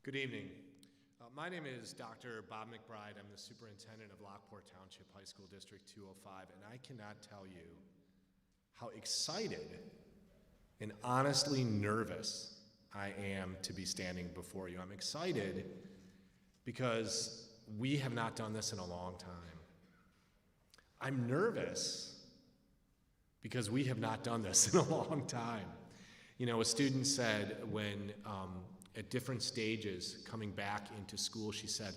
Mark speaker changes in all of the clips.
Speaker 1: Good evening. My name is Dr. Bob McBride. I'm the superintendent of Lockport Township High School District 205, and I cannot tell you how excited and honestly nervous I am to be standing before you. I'm excited because we have not done this in a long time. I'm nervous because we have not done this in a long time. You know, a student said when at different stages coming back into school, she said,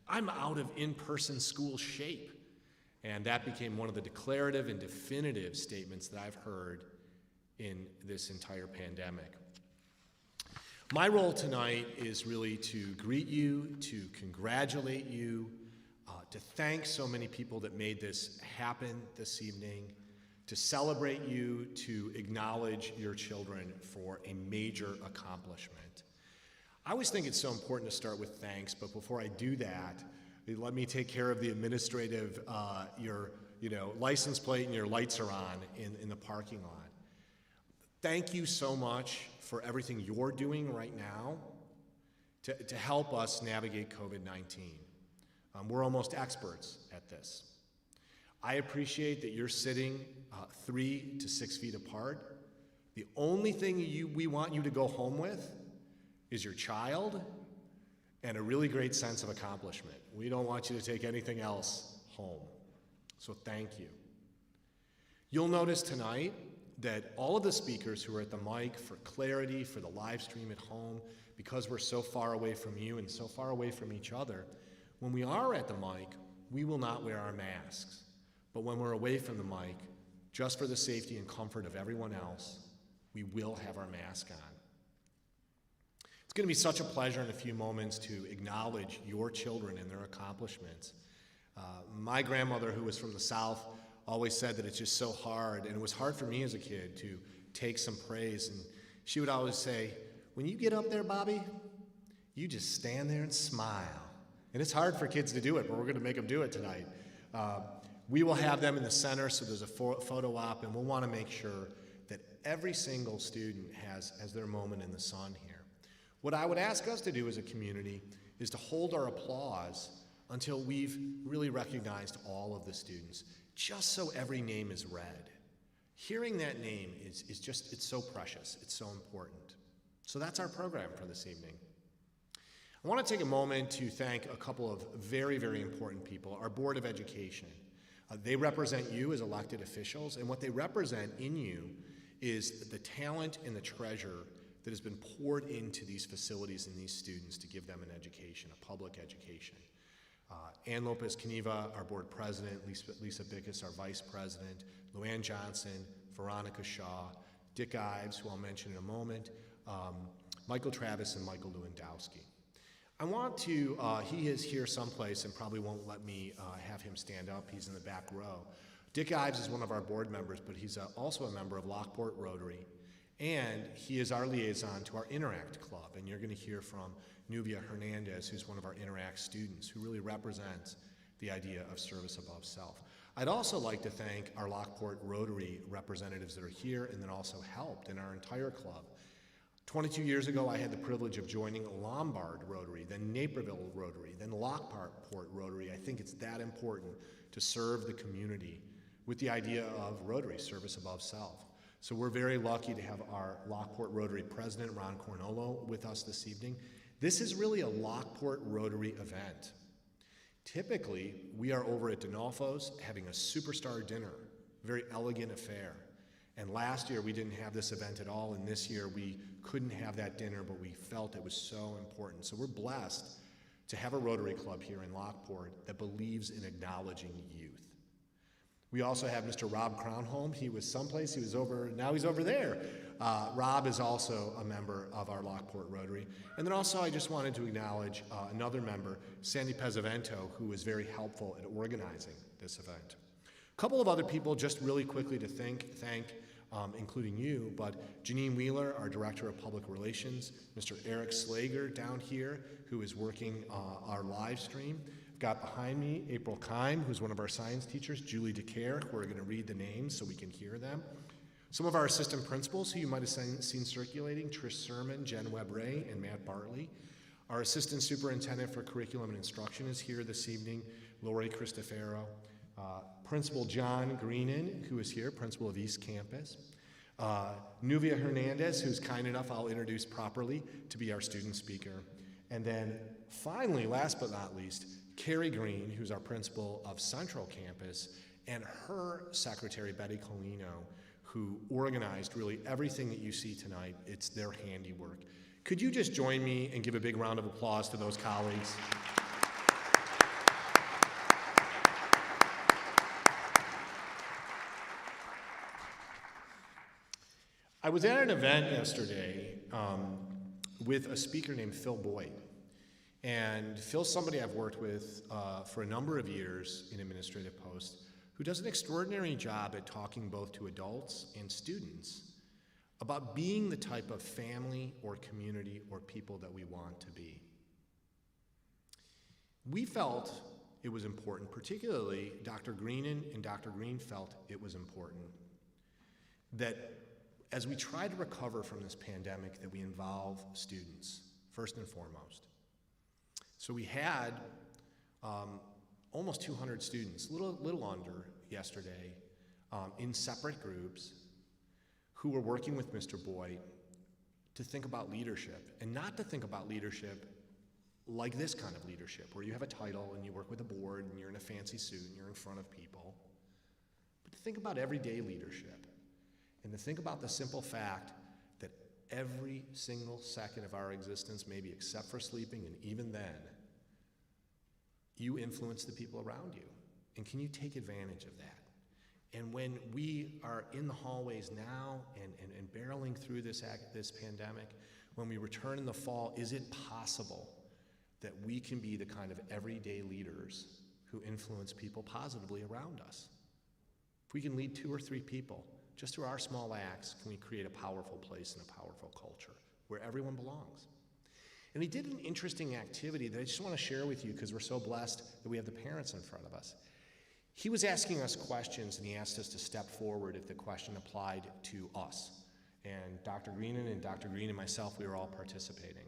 Speaker 1: "I'm out of in-person school shape." And that became one of the declarative and definitive statements that I've heard in this entire pandemic. My role tonight is really to greet you, to congratulate you, to thank so many people that made this happen this evening, to celebrate you, to acknowledge your children for a major accomplishment. I always think it's so important to start with thanks, but before I do that, let me take care of the administrative, your license plate and your lights are on in the parking lot. Thank you so much for everything you're doing right now to help us navigate COVID-19. We're almost experts at this. I appreciate that you're sitting 3 to 6 feet apart. The only thing we want you to go home with is your child and a really great sense of accomplishment. We don't want you to take anything else home. So thank you. You'll notice tonight that all of the speakers who are at the mic for clarity, for the live stream at home, because we're so far away from you and so far away from each other, when we are at the mic, we will not wear our masks. But when we're away from the mic, just for the safety and comfort of everyone else, we will have our mask on. It's going to be such a pleasure in a few moments to acknowledge your children and their accomplishments. My grandmother, who was from the South, always said that it's just so hard, and it was hard for me as a kid to take some praise. And she would always say, "When you get up there, Bobby, you just stand there and smile." And it's hard for kids to do it, but we're going to make them do it tonight. We will have them in the center, so there's a photo op, and we'll want to make sure that every single student has their moment in the sun here. What I would ask us to do as a community is to hold our applause until we've really recognized all of the students, just so every name is read. Hearing that name is just, it's so precious, it's so important. So that's our program for this evening. I want to take a moment to thank a couple of very, very important people, our Board of Education. They represent you as elected officials, and what they represent in you is the talent and the treasure that has been poured into these facilities and these students to give them an education, a public education. Ann Lopez-Caniva, our board president, Lisa Bickus, our vice president, Luann Johnson, Veronica Shaw, Dick Ives, who I'll mention in a moment, Michael Travis, and Michael Lewandowski. I want to, he is here someplace and probably won't let me have him stand up. He's in the back row. Dick Ives is one of our board members, but he's also a member of Lockport Rotary, and he is our liaison to our Interact Club, and you're going to hear from Nubia Hernandez, who's one of our Interact students, who really represents the idea of service above self. I'd also like to thank our Lockport Rotary representatives that are here and that also helped in our entire club. 22 years ago, I had the privilege of joining Lombard Rotary, then Naperville Rotary, then Lockport Rotary. I think it's that important to serve the community with the idea of Rotary, service above self. So we're very lucky to have our Lockport Rotary president, Ron Cornolo, with us this evening. This is really a Lockport Rotary event. Typically, we are over at D'Onofrio's having a superstar dinner, a very elegant affair. And last year we didn't have this event at all, and this year we couldn't have that dinner, but we felt it was so important. So we're blessed to have a Rotary Club here in Lockport that believes in acknowledging youth. We also have Mr. Rob Crownholm. He was someplace, he was over, now he's over there. Rob is also a member of our Lockport Rotary. And then also I just wanted to acknowledge another member, Sandy Pesavento, who was very helpful at organizing this event. A couple of other people just really quickly to thank, including you, but Janine Wheeler, our Director of Public Relations, Mr. Eric Slager down here, who is working our live stream. I've got behind me April Keim, who's one of our science teachers, Julie DeCare, who are going to read the names so we can hear them. Some of our assistant principals who you might have seen circulating, Trish Sermon, Jen Webb-Ray, and Matt Bartley. Our Assistant Superintendent for Curriculum and Instruction is here this evening, Lori Cristofero. Principal John Greenan, who is here, Principal of East Campus. Nuvia Hernandez, who's kind enough, I'll introduce properly, to be our student speaker. And then finally, last but not least, Carrie Green, who's our principal of Central Campus, and her secretary, Betty Colino, who organized really everything that you see tonight. It's their handiwork. Could you just join me and give a big round of applause to those colleagues? I was at an event yesterday with a speaker named Phil Boyd. And Phil's somebody I've worked with for a number of years in administrative posts who does an extraordinary job at talking both to adults and students about being the type of family or community or people that we want to be. We felt it was important, particularly Dr. Greenan and Dr. Green felt it was important, that as we try to recover from this pandemic, that we involve students, first and foremost. So we had almost 200 students, little under yesterday, in separate groups who were working with Mr. Boyd to think about leadership, and not to think about leadership like this kind of leadership, where you have a title and you work with a board and you're in a fancy suit and you're in front of people, but to think about everyday leadership, and to think about the simple fact that every single second of our existence, maybe except for sleeping, and even then, you influence the people around you. And can you take advantage of that? And when we are in the hallways now and barreling through this pandemic, when we return in the fall, is it possible that we can be the kind of everyday leaders who influence people positively around us? If we can lead 2 or 3 people, just through our small acts, can we create a powerful place and a powerful culture where everyone belongs? And he did an interesting activity that I just want to share with you because we're so blessed that we have the parents in front of us. He was asking us questions, and he asked us to step forward if the question applied to us. And Dr. Greenan and myself, we were all participating.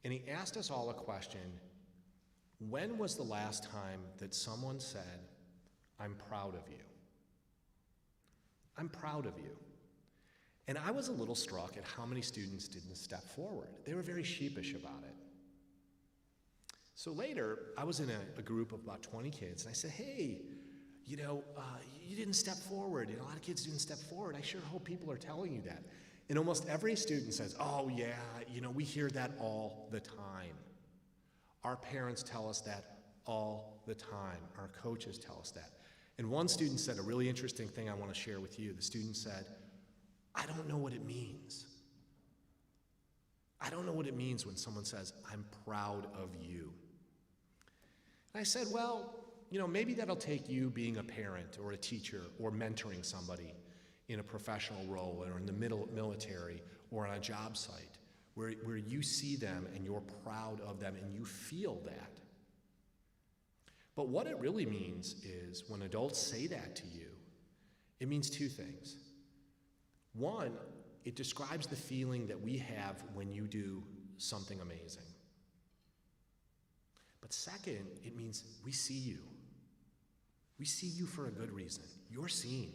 Speaker 1: And he asked us all a question: when was the last time that someone said, "I'm proud of you"? I'm proud of you. And I was a little struck at how many students didn't step forward. They were very sheepish about it. So later, I was in a group of about 20 kids, and I said, hey, you didn't step forward. A lot of kids didn't step forward. I sure hope people are telling you that. And almost every student says, oh yeah, we hear that all the time. Our parents tell us that all the time. Our coaches tell us that. And one student said a really interesting thing I want to share with you. The student said, I don't know what it means. I don't know what it means when someone says, I'm proud of you. And I said, well, maybe that'll take you being a parent or a teacher or mentoring somebody in a professional role or in the military or on a job site where you see them and you're proud of them and you feel that. But what it really means is when adults say that to you, it means 2 things. One, it describes the feeling that we have when you do something amazing. But second, it means we see you. We see you for a good reason. You're seen.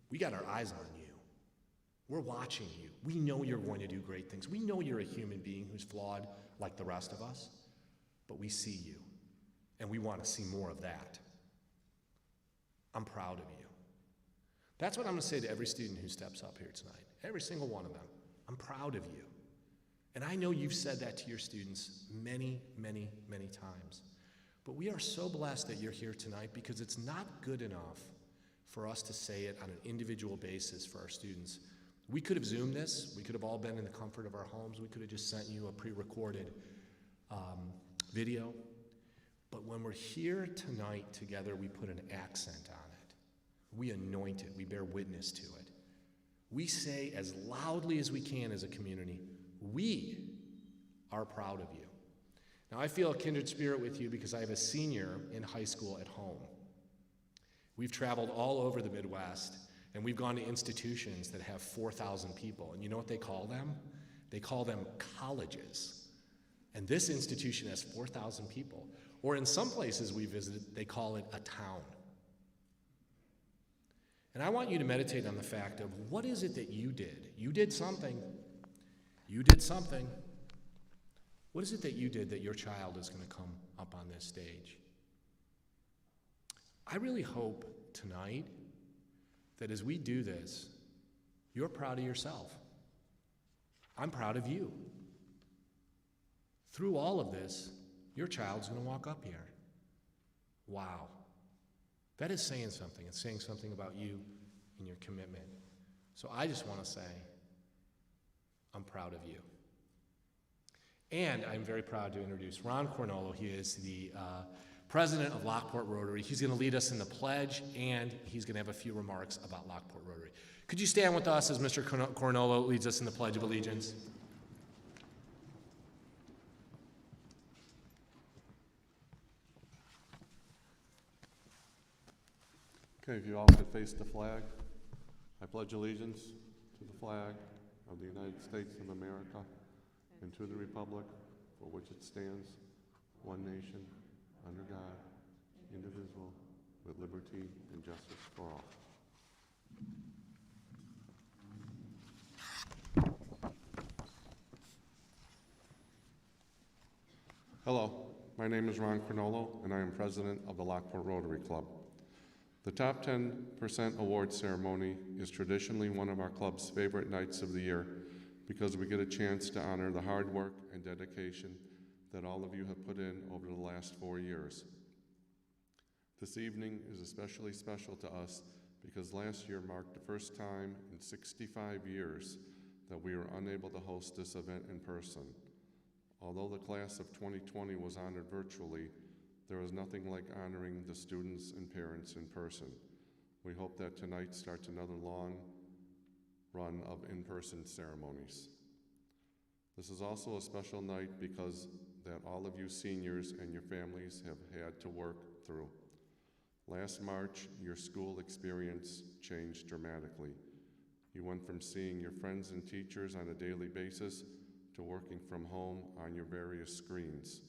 Speaker 1: We got our eyes on you. We're watching you. We know you're going to do great things. We know you're a human being who's flawed like the rest of us, but we see you, and we want to see more of that. I'm proud of you. That's what I'm going to say to every student who steps up here tonight, every single one of them. I'm proud of you. And I know you've said that to your students many, many, many times. But we are so blessed that you're here tonight because it's not good enough for us to say it on an individual basis for our students. We could have Zoomed this. We could have all been in the comfort of our homes. We could have just sent you a pre-recorded video. But when we're here tonight together, we put an accent on it. We anoint it. We bear witness to it. We say as loudly as we can as a community, we are proud of you. Now, I feel a kindred spirit with you because I have a senior in high school at home. We've traveled all over the Midwest, and we've gone to institutions that have 4,000 people. And you know what they call them? They call them colleges. And this institution has 4,000 people. Or in some places we visited, they call it a town. And I want you to meditate on the fact of what is it that you did? You did something. You did something. What is it that you did that your child is going to come up on this stage? I really hope tonight that as we do this, you're proud of yourself. I'm proud of you. Through all of this, your child's going to walk up here. Wow. That is saying something. It's saying something about you and your commitment. So I just want to say, I'm proud of you. And I'm very proud to introduce Ron Cornolo. He is the president of Lockport Rotary. He's going to lead us in the pledge, and he's going to have a few remarks about Lockport Rotary. Could you stand with us as Mr. Cornolo leads us in the Pledge of Allegiance?
Speaker 2: Okay, if you all could face the flag. I pledge allegiance to the flag of the United States of America and to the republic for which it stands, one nation, under God, indivisible, with liberty and justice for all. Hello, my name is Ron Cornolo, and I am president of the Lockport Rotary Club. The Top 10% award ceremony is traditionally one of our club's favorite nights of the year because we get a chance to honor the hard work and dedication that all of you have put in over the last 4 years. This evening is especially special to us because last year marked the first time in 65 years that we were unable to host this event in person. Although the class of 2020 was honored virtually, there is nothing like honoring the students and parents in person. We hope that tonight starts another long run of in-person ceremonies. This is also a special night because that all of you seniors and your families have had to work through. Last March, your school experience changed dramatically. You went from seeing your friends and teachers on a daily basis to working from home on your various screens.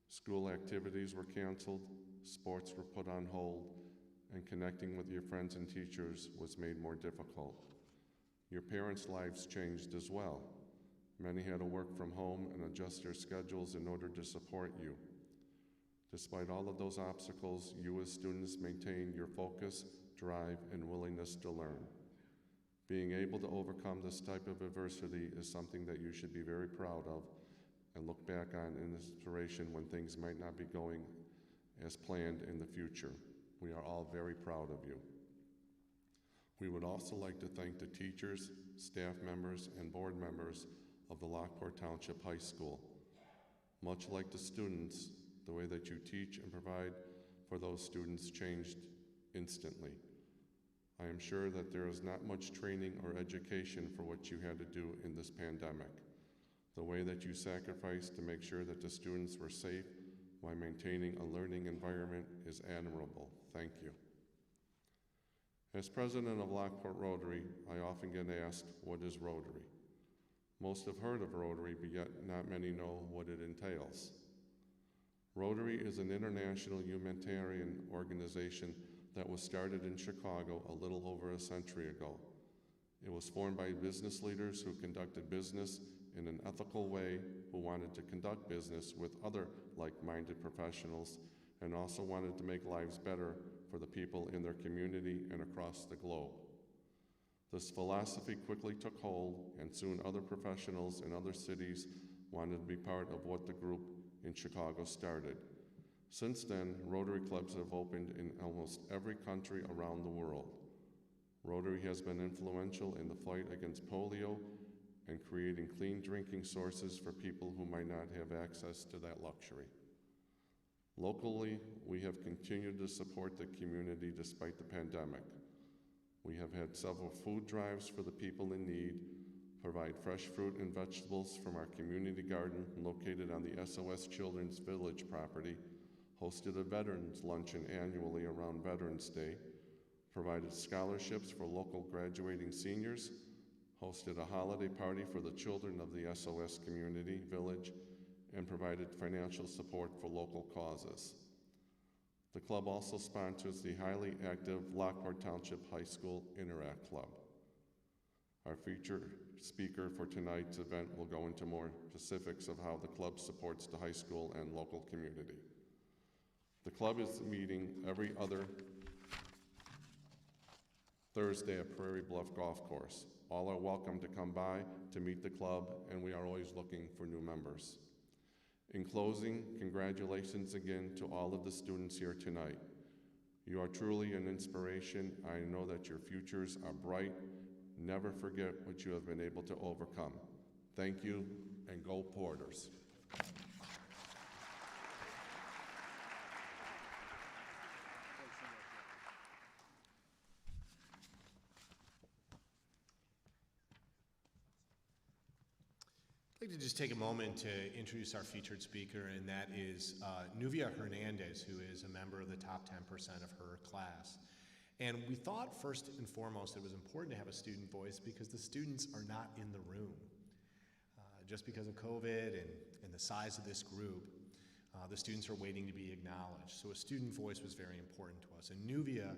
Speaker 2: School activities were canceled, sports were put on hold, and connecting with your friends and teachers was made more difficult. Your parents' lives changed as well. Many had to work from home and adjust their schedules in order to support you. Despite all of those obstacles, you as students maintained your focus, drive, and willingness to learn. Being able to overcome this type of adversity is something that you should be very proud of and look back on in inspiration when things might not be going as planned in the future. We are all very proud of you. We would also like to thank the teachers, staff members, and board members of the Lockport Township High School. Much like the students, the way that you teach and provide for those students changed instantly. I am sure that there is not much training or education for what you had to do in this pandemic. The way that you sacrificed to make sure that the students were safe while maintaining a learning environment is admirable. Thank you. As president of Lockport Rotary, I often get asked, what is Rotary? Most have heard of Rotary, but yet not many know what it entails. Rotary is an international humanitarian organization that was started in Chicago a little over a century ago. It was formed by business leaders who conducted business in an ethical way, who wanted to conduct business with other like-minded professionals and also wanted to make lives better for the people in their community and across the globe. This philosophy quickly took hold, and soon other professionals in other cities wanted to be part of what the group in Chicago started. Since then, Rotary clubs have opened in almost every country around the world. Rotary has been influential in the fight against polio and creating clean drinking sources for people who might not have access to that luxury. Locally, we have continued to support the community despite the pandemic. We have had several food drives for the people in need, provide fresh fruit and vegetables from our community garden located on the SOS Children's Village property, hosted a Veterans Luncheon annually around Veterans Day, provided scholarships for local graduating seniors, hosted a holiday party for the children of the SOS community village, and provided financial support for local causes. The club also sponsors the highly active Lockport Township High School Interact Club. Our featured speaker for tonight's event will go into more specifics of how the club supports the high school and local community. The club is meeting every other Thursday at Prairie Bluff Golf Course. All are welcome to come by to meet the club, and we are always looking for new members. In closing, congratulations again to all of the students here tonight. You are truly an inspiration. I know that your futures are bright. Never forget what you have been able to overcome. Thank you, and go Porters.
Speaker 1: I'd like to just take a moment to introduce our featured speaker, and that is Nuvia Hernandez, who is a member of the top 10% of her class. And we thought first and foremost it was important to have a student voice because the students are not in the room. Just because of COVID and the size of this group, the students are waiting to be acknowledged. So a student voice was very important to us. And Nuvia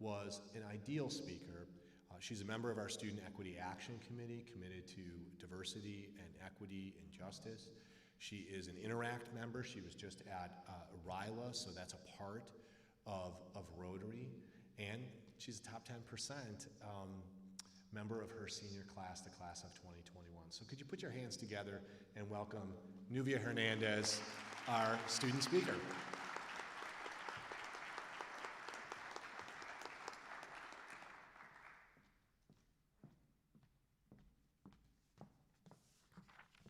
Speaker 1: was an ideal speaker. She's a member of our Student Equity Action Committee, committed to diversity and equity and justice. She is an Interact member. She was just at RILA, so that's a part of Rotary. And she's a top 10% member of her senior class, the class of 2021. So could you put your hands together and welcome Nuvia Hernandez, our student speaker.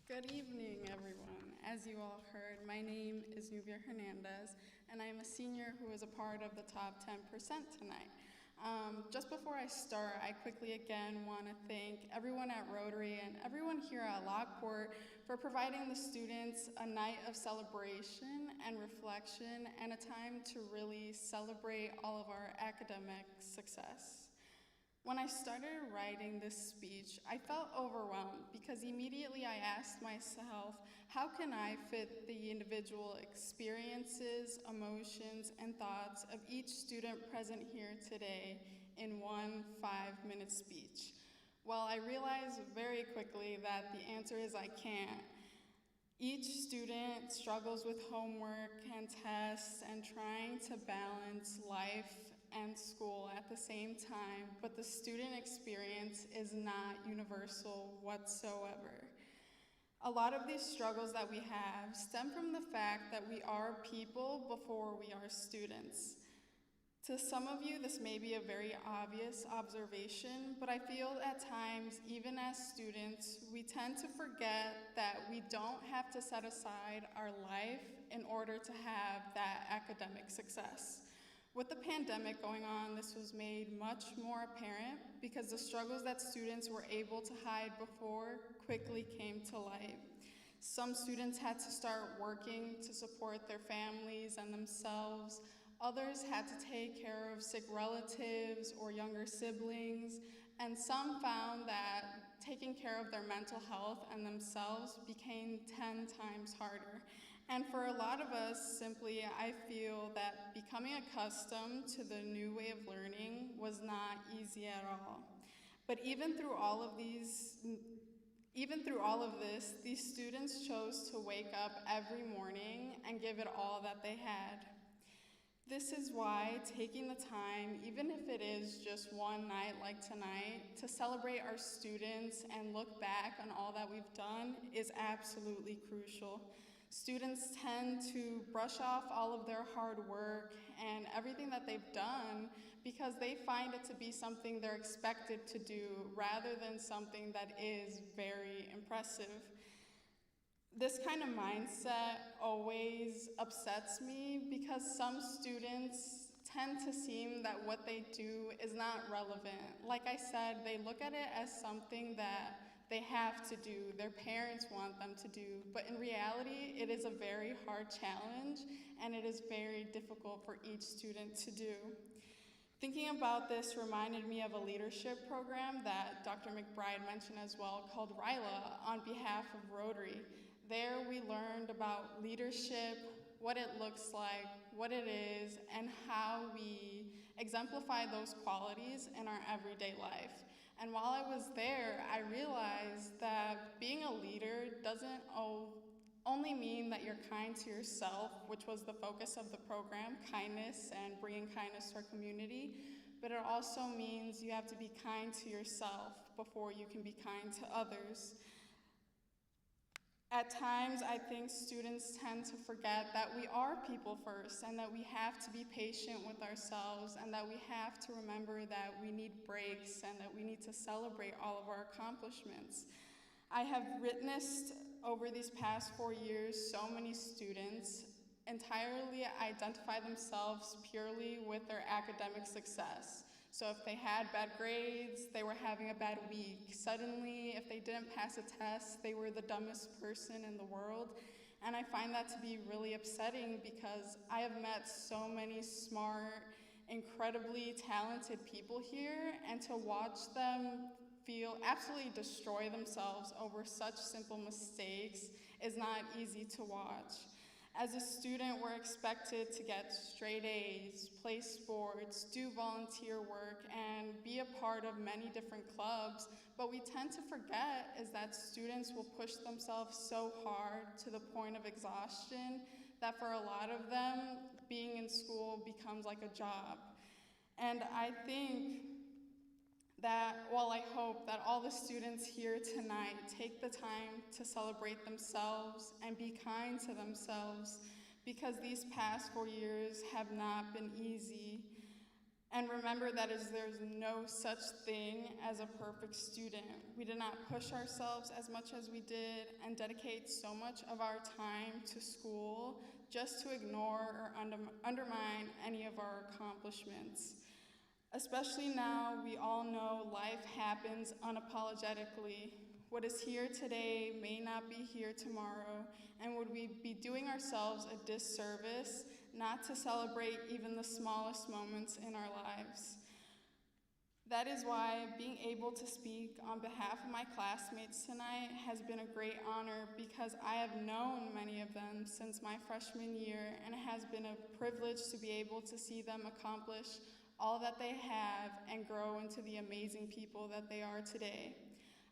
Speaker 3: Good evening, everyone. As you all heard, my name is Nuvia Hernandez, and I'm a senior who is a part of the top 10% tonight. Just before I start, I quickly again want to thank everyone at Rotary and everyone here at Lockport for providing the students a night of celebration and reflection and a time to really celebrate all of our academic success. When I started writing this speech, I felt overwhelmed because immediately I asked myself, how can I fit the individual experiences, emotions, and thoughts of each student present here today in one 5-minute speech? Well, I realized very quickly that the answer is I can't. Each student struggles with homework and tests and trying to balance life and school at the same time, but the student experience is not universal whatsoever. A lot of these struggles that we have stem from the fact that we are people before we are students. To some of you, this may be a very obvious observation, but I feel at times, even as students, we tend to forget that we don't have to set aside our life in order to have that academic success. With the pandemic going on, this was made much more apparent because the struggles that students were able to hide before quickly came to light. Some students had to start working to support their families and themselves. Others had to take care of sick relatives or younger siblings, and some found that taking care of their mental health and themselves became 10 times harder. And for a lot of us, simply, I feel that becoming accustomed to the new way of learning was not easy at all. But even through all of this, these students chose to wake up every morning and give it all that they had. This is why taking the time, even if it is just one night like tonight, to celebrate our students and look back on all that we've done is absolutely crucial. Students tend to brush off all of their hard work and everything that they've done because they find it to be something they're expected to do rather than something that is very impressive. This kind of mindset always upsets me because some students tend to seem that what they do is not relevant. Like I said, they look at it as something that they have to do, their parents want them to do, but in reality, it is a very hard challenge and it is very difficult for each student to do. Thinking about this reminded me of a leadership program that Dr. McBride mentioned as well called RILA on behalf of Rotary. There we learned about leadership, what it looks like, what it is, and how we exemplify those qualities in our everyday life. And while I was there, I realized that being a leader doesn't only mean that you're kind to yourself, which was the focus of the program, kindness and bringing kindness to our community, but it also means you have to be kind to yourself before you can be kind to others. At times, I think students tend to forget that we are people first and that we have to be patient with ourselves and that we have to remember that we need breaks and that we need to celebrate all of our accomplishments. I have witnessed over these past 4 years so many students entirely identify themselves purely with their academic success. So if they had bad grades, they were having a bad week. Suddenly, if they didn't pass a test, they were the dumbest person in the world. And I find that to be really upsetting because I have met so many smart, incredibly talented people here, and to watch them feel absolutely destroy themselves over such simple mistakes is not easy to watch. As a student, we're expected to get straight A's, play sports, do volunteer work, and be a part of many different clubs, but we tend to forget is that students will push themselves so hard to the point of exhaustion that for a lot of them, being in school becomes like a job. And I think that, well, I hope that all the students here tonight take the time to celebrate themselves and be kind to themselves because these past 4 years have not been easy. And remember that there's no such thing as a perfect student. We did not push ourselves as much as we did and dedicate so much of our time to school just to ignore or undermine any of our accomplishments. Especially now, we all know life happens unapologetically. What is here today may not be here tomorrow, and would we be doing ourselves a disservice not to celebrate even the smallest moments in our lives? That is why being able to speak on behalf of my classmates tonight has been a great honor because I have known many of them since my freshman year, and it has been a privilege to be able to see them accomplish all that they have and grow into the amazing people that they are today.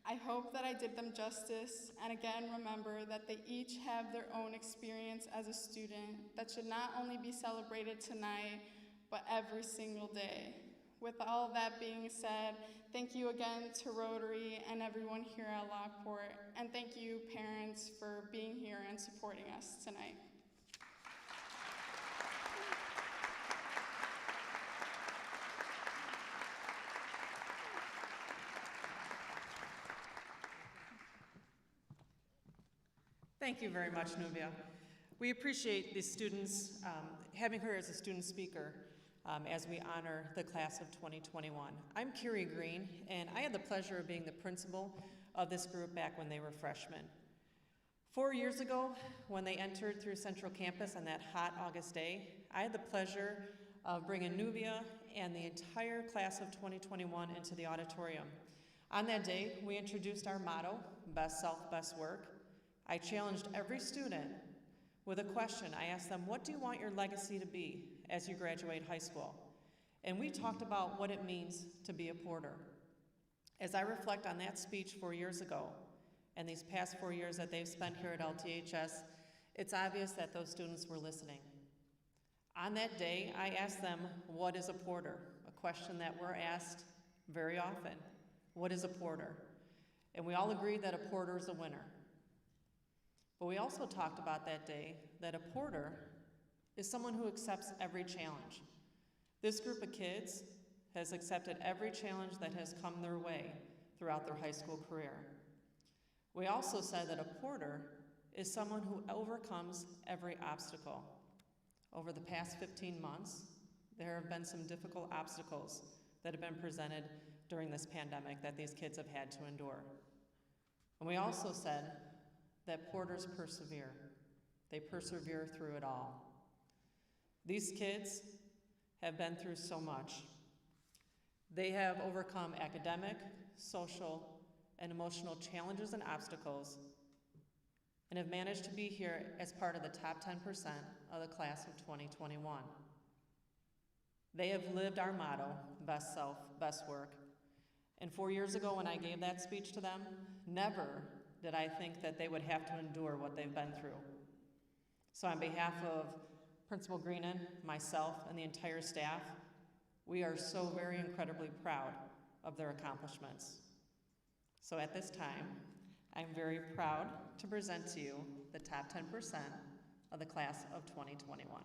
Speaker 3: I hope that I did them justice, and again remember that they each have their own experience as a student that should not only be celebrated tonight, but every single day. With all that being said, thank you again to Rotary and everyone here at Lockport, and thank you parents for being here and supporting us tonight.
Speaker 4: Thank you very much, Nubia. We appreciate the students, having her as a student speaker as we honor the class of 2021. I'm Carrie Green, and I had the pleasure of being the principal of this group back when they were freshmen. 4 years ago, when they entered through Central Campus on that hot August day, I had the pleasure of bringing Nubia and the entire class of 2021 into the auditorium. On that day, we introduced our motto, best self, best work. I challenged every student with a question. I asked them, what do you want your legacy to be as you graduate high school? And we talked about what it means to be a porter. As I reflect on that speech 4 years ago, and these past 4 years that they've spent here at LTHS, it's obvious that those students were listening. On that day, I asked them, what is a porter? A question that we're asked very often. What is a porter? And we all agreed that a porter is a winner. But we also talked about that day that a porter is someone who accepts every challenge. This group of kids has accepted every challenge that has come their way throughout their high school career. We also said that a porter is someone who overcomes every obstacle. Over the past 15 months, there have been some difficult obstacles that have been presented during this pandemic that these kids have had to endure. And we also said that porters persevere. They persevere through it all. These kids have been through so much. They have overcome academic, social, and emotional challenges and obstacles, and have managed to be here as part of the top 10% of the class of 2021. They have lived our motto, best self, best work. And 4 years ago when I gave that speech to them, never did I think that they would have to endure what they've been through. So on behalf of Principal Greenan, myself, and the entire staff, we are so very incredibly proud of their accomplishments. So at this time, I'm very proud to present to you the top 10% of the class of 2021.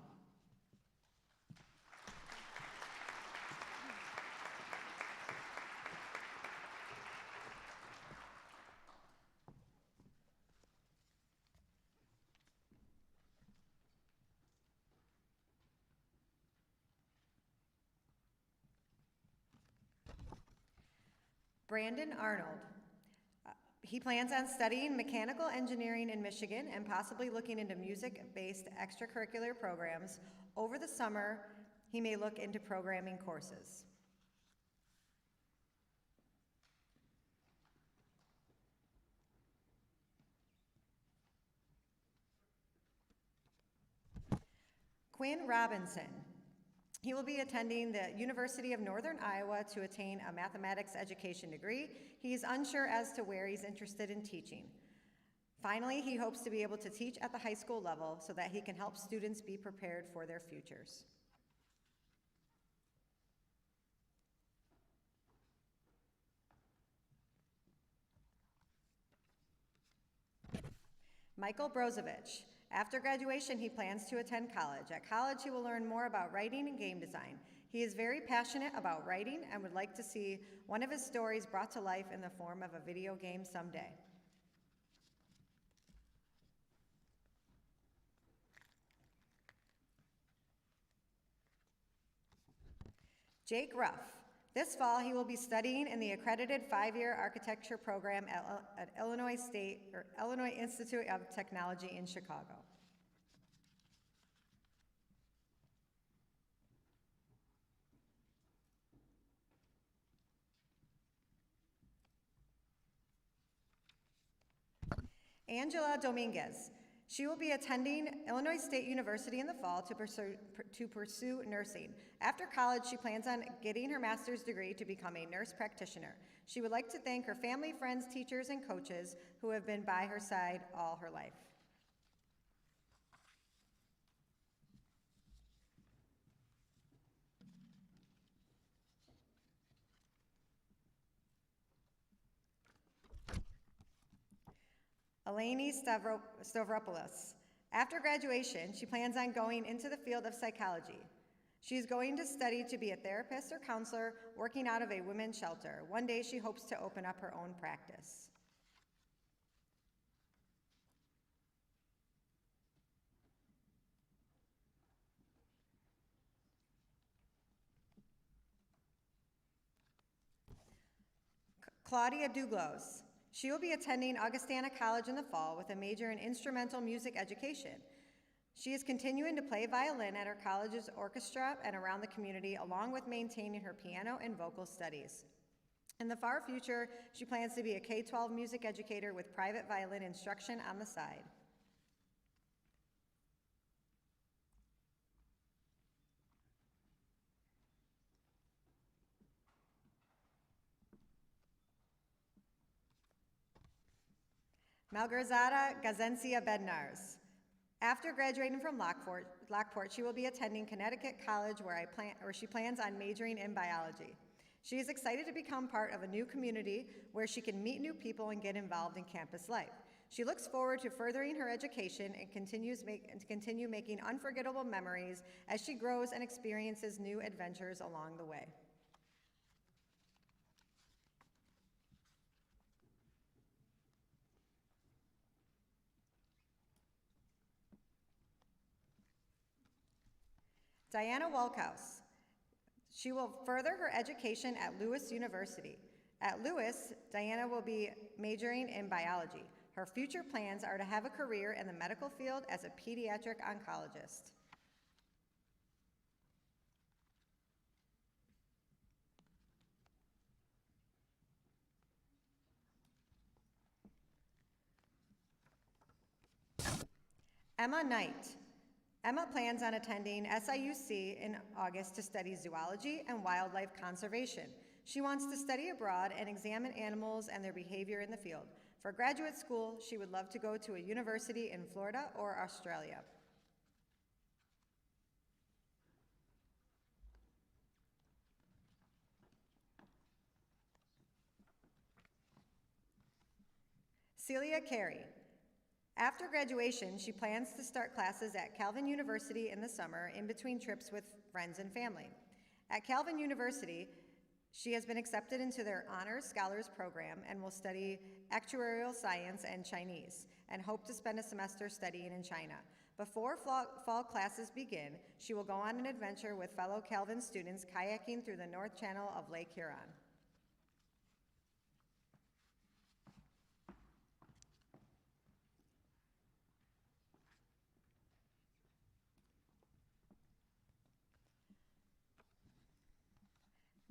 Speaker 5: Brandon Arnold. He plans on studying mechanical engineering in Michigan and possibly looking into music-based extracurricular programs. Over the summer, he may look into programming courses. Quinn Robinson. He will be attending the University of Northern Iowa to attain a mathematics education degree. He's unsure as to where he's interested in teaching. Finally, he hopes to be able to teach at the high school level so that he can help students be prepared for their futures. Michael Brozovich. After graduation, he plans to attend college. At college, he will learn more about writing and game design. He is very passionate about writing and would like to see one of his stories brought to life in the form of a video game someday. Jake Ruff. This fall, he will be studying in the accredited 5-year architecture program at Illinois Institute of Technology in Chicago. Angela Dominguez. She will be attending Illinois State University in the fall to pursue nursing. After college, she plans on getting her master's degree to become a nurse practitioner. She would like to thank her family, friends, teachers, and coaches who have been by her side all her life. Eleni Stavropoulos. After graduation, she plans on going into the field of psychology. She is going to study to be a therapist or counselor working out of a women's shelter. One day she hopes to open up her own practice. Claudia Douglas. She will be attending Augustana College in the fall with a major in instrumental music education. She is continuing to play violin at her college's orchestra and around the community, along with maintaining her piano and vocal studies. In the far future, she plans to be a K-12 music educator with private violin instruction on the side. Malgorzata Gazencia Bednars. After graduating from Lockport, she will be attending Connecticut College where she plans on majoring in biology. She is excited to become part of a new community where she can meet new people and get involved in campus life. She looks forward to furthering her education and continue making unforgettable memories as she grows and experiences new adventures along the way. Diana Walkhouse. She will further her education at Lewis University. At Lewis, Diana will be majoring in biology. Her future plans are to have a career in the medical field as a pediatric oncologist. Emma Knight. Emma plans on attending SIUC in August to study zoology and wildlife conservation. She wants to study abroad and examine animals and their behavior in the field. For graduate school, she would love to go to a university in Florida or Australia. Celia Carey. After graduation, she plans to start classes at Calvin University in the summer in between trips with friends and family. At Calvin University, she has been accepted into their Honors Scholars Program and will study actuarial science and Chinese, and hope to spend a semester studying in China. Before fall classes begin, she will go on an adventure with fellow Calvin students kayaking through the North Channel of Lake Huron.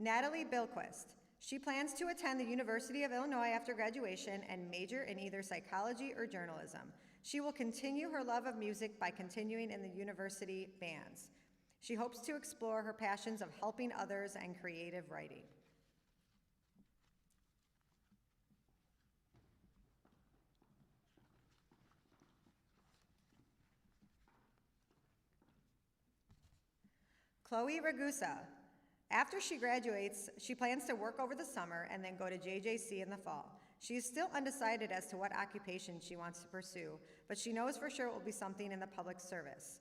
Speaker 5: Natalie Bilquist. She plans to attend the University of Illinois after graduation and major in either psychology or journalism. She will continue her love of music by continuing in the university bands. She hopes to explore her passions of helping others and creative writing. Chloe Ragusa. After she graduates, she plans to work over the summer and then go to JJC in the fall. She is still undecided as to what occupation she wants to pursue, but she knows for sure it will be something in the public service.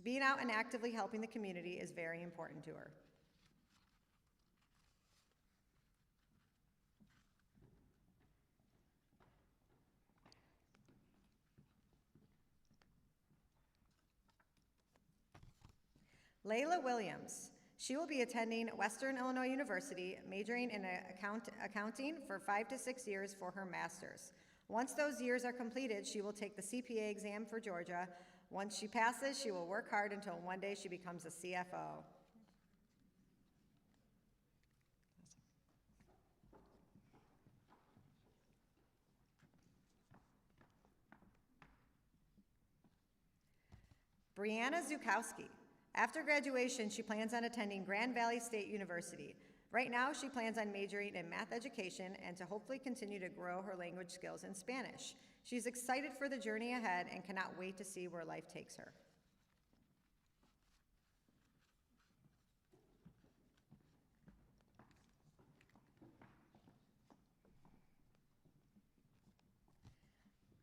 Speaker 5: Being out and actively helping the community is very important to her. Layla Williams. She will be attending Western Illinois University, majoring in accounting for 5 to 6 years for her master's. Once those years are completed, she will take the CPA exam for Georgia. Once she passes, she will work hard until one day she becomes a CFO. Brianna Zukowski. After graduation, she plans on attending Grand Valley State University. Right now, she plans on majoring in math education and to hopefully continue to grow her language skills in Spanish. She's excited for the journey ahead and cannot wait to see where life takes her.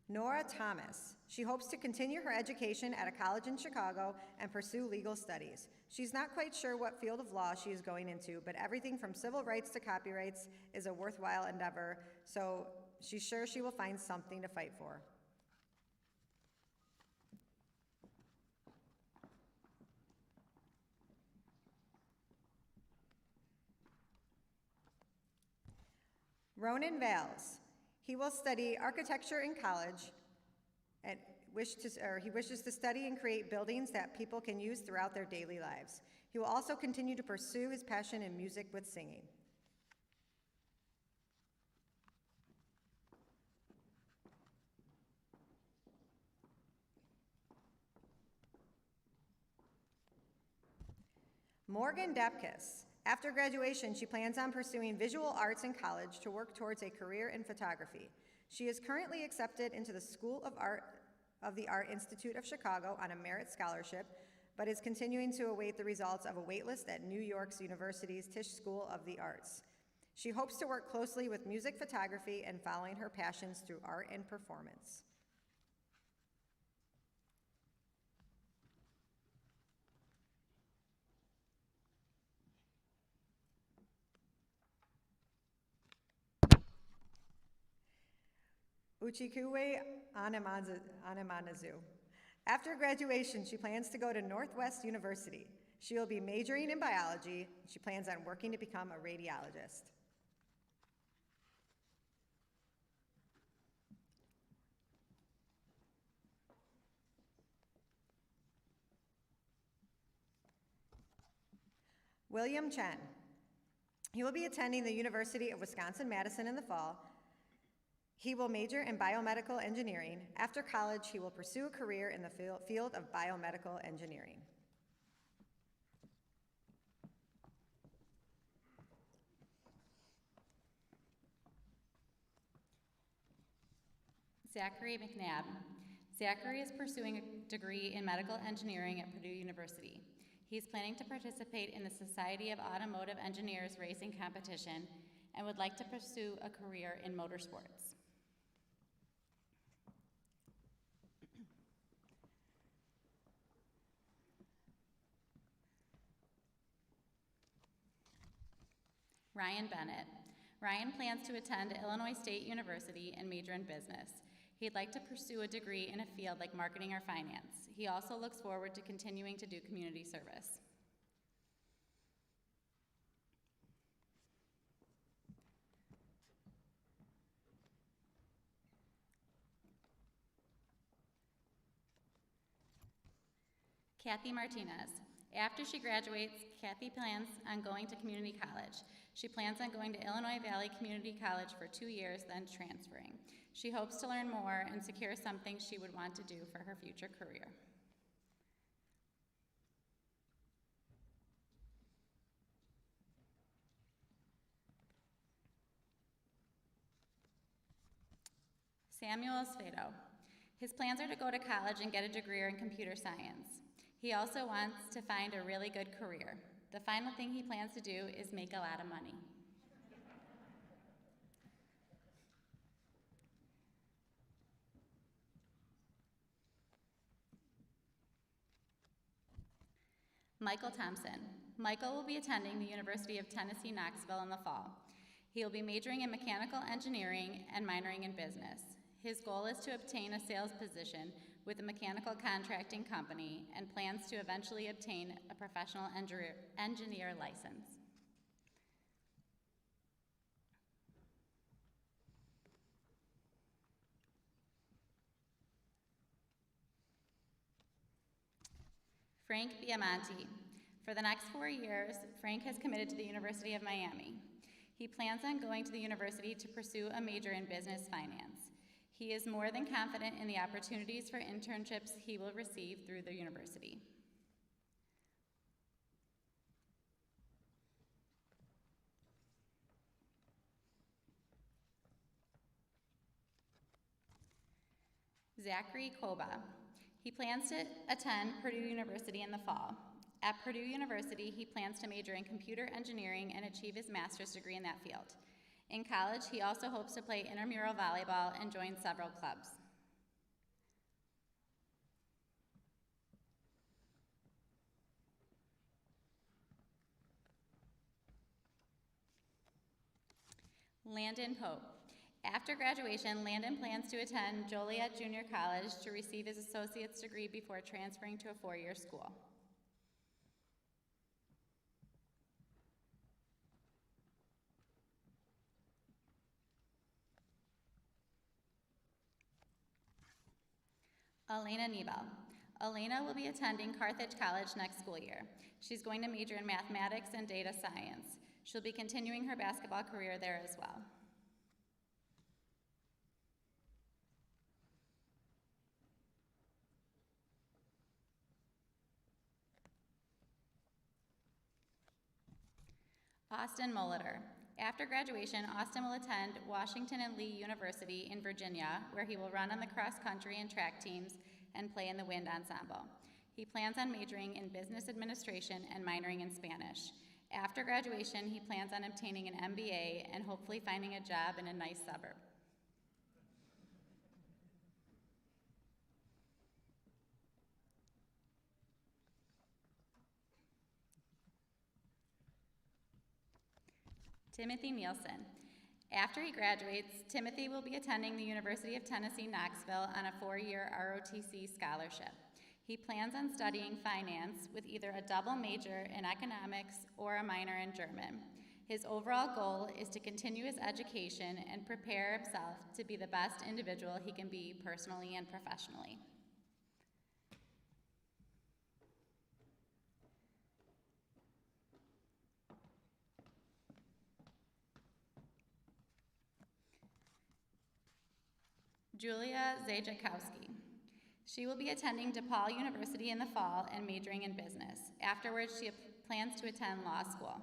Speaker 5: Nora Thomas. She hopes to continue her education at a college in Chicago and pursue legal studies. She's not quite sure what field of law she is going into, but everything from civil rights to copyrights is a worthwhile endeavor, so she's sure she will find something to fight for. Ronan Vales. He will study architecture in college and he wishes to study and create buildings that people can use throughout their daily lives. He will also continue to pursue his passion in music with singing. Morgan Depkis. After graduation, she plans on pursuing visual arts in college to work towards a career in photography. She is currently accepted into the School of Art of the Art Institute of Chicago on a merit scholarship, but is continuing to await the results of a waitlist at New York's University's Tisch School of the Arts. She hopes to work closely with music photography and following her passions through art and performance. Uchikuwe Anamanazu. After graduation, she plans to go to Northwest University. She will be majoring in biology. She plans on working to become a radiologist. William Chen. He will be attending the University of Wisconsin-Madison in the fall. He will major in biomedical engineering. After college, he will pursue a career in the field of biomedical engineering.
Speaker 6: Zachary McNabb. Zachary is pursuing a degree in medical engineering at Purdue University. He's planning to participate in the Society of Automotive Engineers racing competition and would like to pursue a career in motorsports. Ryan Bennett. Ryan plans to attend Illinois State University and major in business. He'd like to pursue a degree in a field like marketing or finance. He also looks forward to continuing to do community service. Kathy Martinez. After she graduates, Kathy plans on going to community college. She plans on going to Illinois Valley Community College for 2 years, then transferring. She hopes to learn more and secure something she would want to do for her future career. Samuel Esfedo. His plans are to go to college and get a degree in computer science. He also wants to find a really good career. The final thing he plans to do is make a lot of money. Michael Thompson. Michael will be attending the University of Tennessee, Knoxville in the fall. He will be majoring in mechanical engineering and minoring in business. His goal is to obtain a sales position with a mechanical contracting company and plans to eventually obtain a professional engineer license. Frank Biamonte. For the next 4 years, Frank has committed to the University of Miami. He plans on going to the university to pursue a major in business finance. He is more than confident in the opportunities for internships he will receive through the university. Zachary Koba. He plans to attend Purdue University in the fall. At Purdue University, he plans to major in computer engineering and achieve his master's degree in that field. In college, he also hopes to play intramural volleyball and join several clubs. Landon Pope. After graduation, Landon plans to attend Joliet Junior College to receive his associate's degree before transferring to a 4-year school. Elena Nebel. Elena will be attending Carthage College next school year. She's going to major in mathematics and data science. She'll be continuing her basketball career there as well. Austin Molitor. After graduation, Austin will attend Washington and Lee University in Virginia, where he will run on the cross-country and track teams and play in the wind ensemble. He plans on majoring in business administration and minoring in Spanish. After graduation, he plans on obtaining an MBA and hopefully finding a job in a nice suburb. Timothy Nielsen. After he graduates, Timothy will be attending the University of Tennessee, Knoxville on a 4-year ROTC scholarship. He plans on studying finance with either a double major in economics or a minor in German. His overall goal is to continue his education and prepare himself to be the best individual he can be personally and professionally. Julia Zajakowski. She will be attending DePaul University in the fall and majoring in business. Afterwards, she plans to attend law school.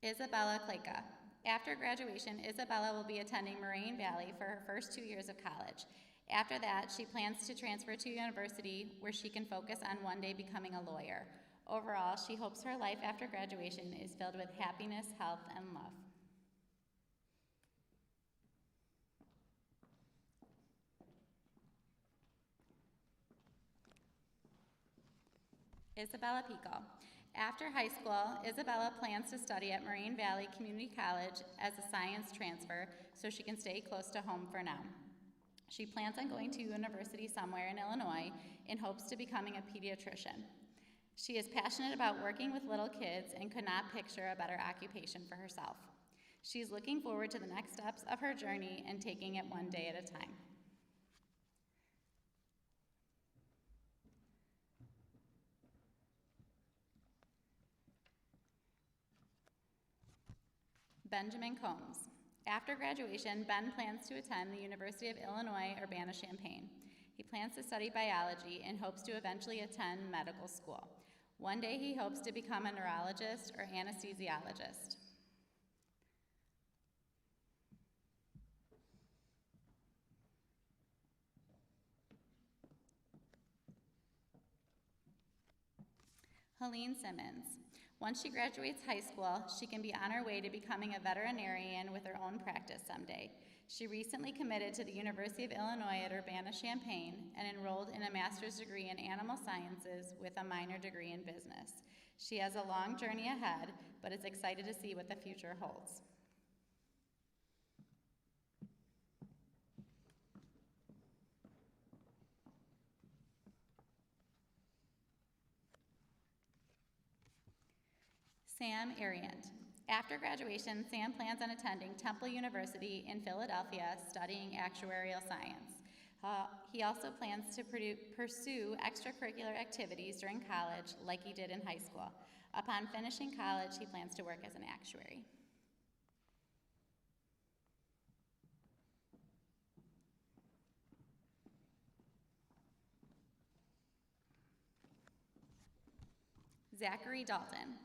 Speaker 6: Isabella Kleka. After graduation, Isabella will be attending Moraine Valley for her first 2 years of college. After that, she plans to transfer to university where she can focus on one day becoming a lawyer. Overall, she hopes her life after graduation is filled with happiness, health, and love. Isabella Pico. After high school, Isabella plans to study at Moraine Valley Community College as a science transfer so she can stay close to home for now. She plans on going to university somewhere in Illinois in hopes to becoming a pediatrician. She is passionate about working with little kids and could not picture a better occupation for herself. She is looking forward to the next steps of her journey and taking it one day at a time. Benjamin Combs. After graduation, Ben plans to attend the University of Illinois Urbana-Champaign. He plans to study biology and hopes to eventually attend medical school. One day he hopes to become a neurologist or anesthesiologist. Helene Simmons. Once she graduates high school, she can be on her way to becoming a veterinarian with her own practice someday. She recently committed to the University of Illinois at Urbana-Champaign and enrolled in a master's degree in animal sciences with a minor degree in business. She has a long journey ahead, but is excited to see what the future holds. Sam Ariant. After graduation, Sam plans on attending Temple University in Philadelphia, studying actuarial science. He also plans to pursue extracurricular activities during college like he did in high school. Upon finishing college, he plans to work as an actuary. Zachary Dalton.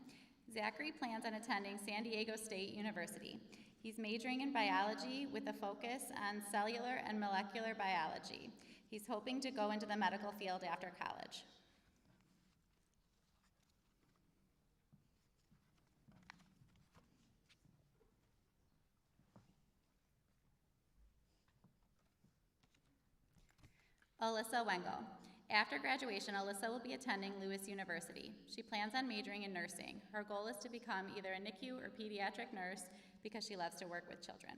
Speaker 6: Zachary plans on attending San Diego State University. He's majoring in biology with a focus on cellular and molecular biology. He's hoping to go into the medical field after college. Alyssa Wengel. After graduation, Alyssa will be attending Lewis University. She plans on majoring in nursing. Her goal is to become either a NICU or pediatric nurse because she loves to work with children.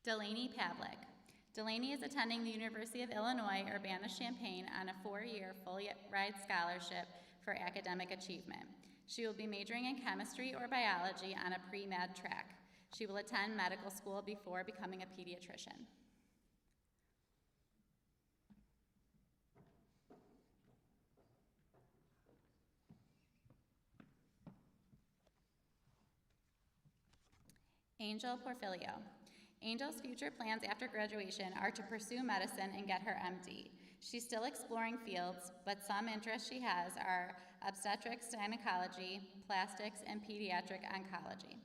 Speaker 6: Delaney Pavlik. Delaney is attending the University of Illinois Urbana-Champaign on a 4-year full-ride scholarship for academic achievement. She will be majoring in chemistry or biology on a pre-med track. She will attend medical school before becoming a pediatrician. Angel Porfilio. Angel's future plans after graduation are to pursue medicine and get her MD. She's still exploring fields, but some interests she has are obstetrics, gynecology, plastics, and pediatric oncology.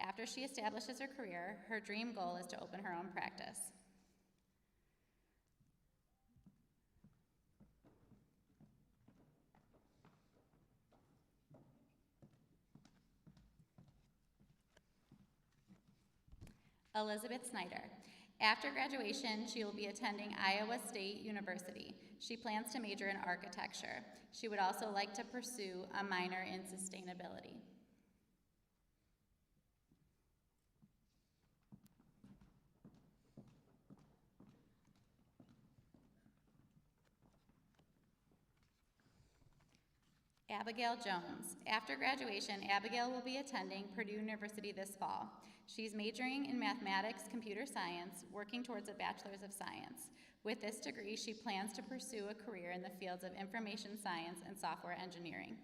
Speaker 6: After she establishes her career, her dream goal is to open her own practice. Elizabeth Snyder. After graduation, she will be attending Iowa State University. She plans to major in architecture. She would also like to pursue a minor in sustainability. Abigail Jones. After graduation, Abigail will be attending Purdue University this fall. She's majoring in mathematics, computer science, working towards a bachelor's of science. With this degree, she plans to pursue a career in the fields of information science and software engineering.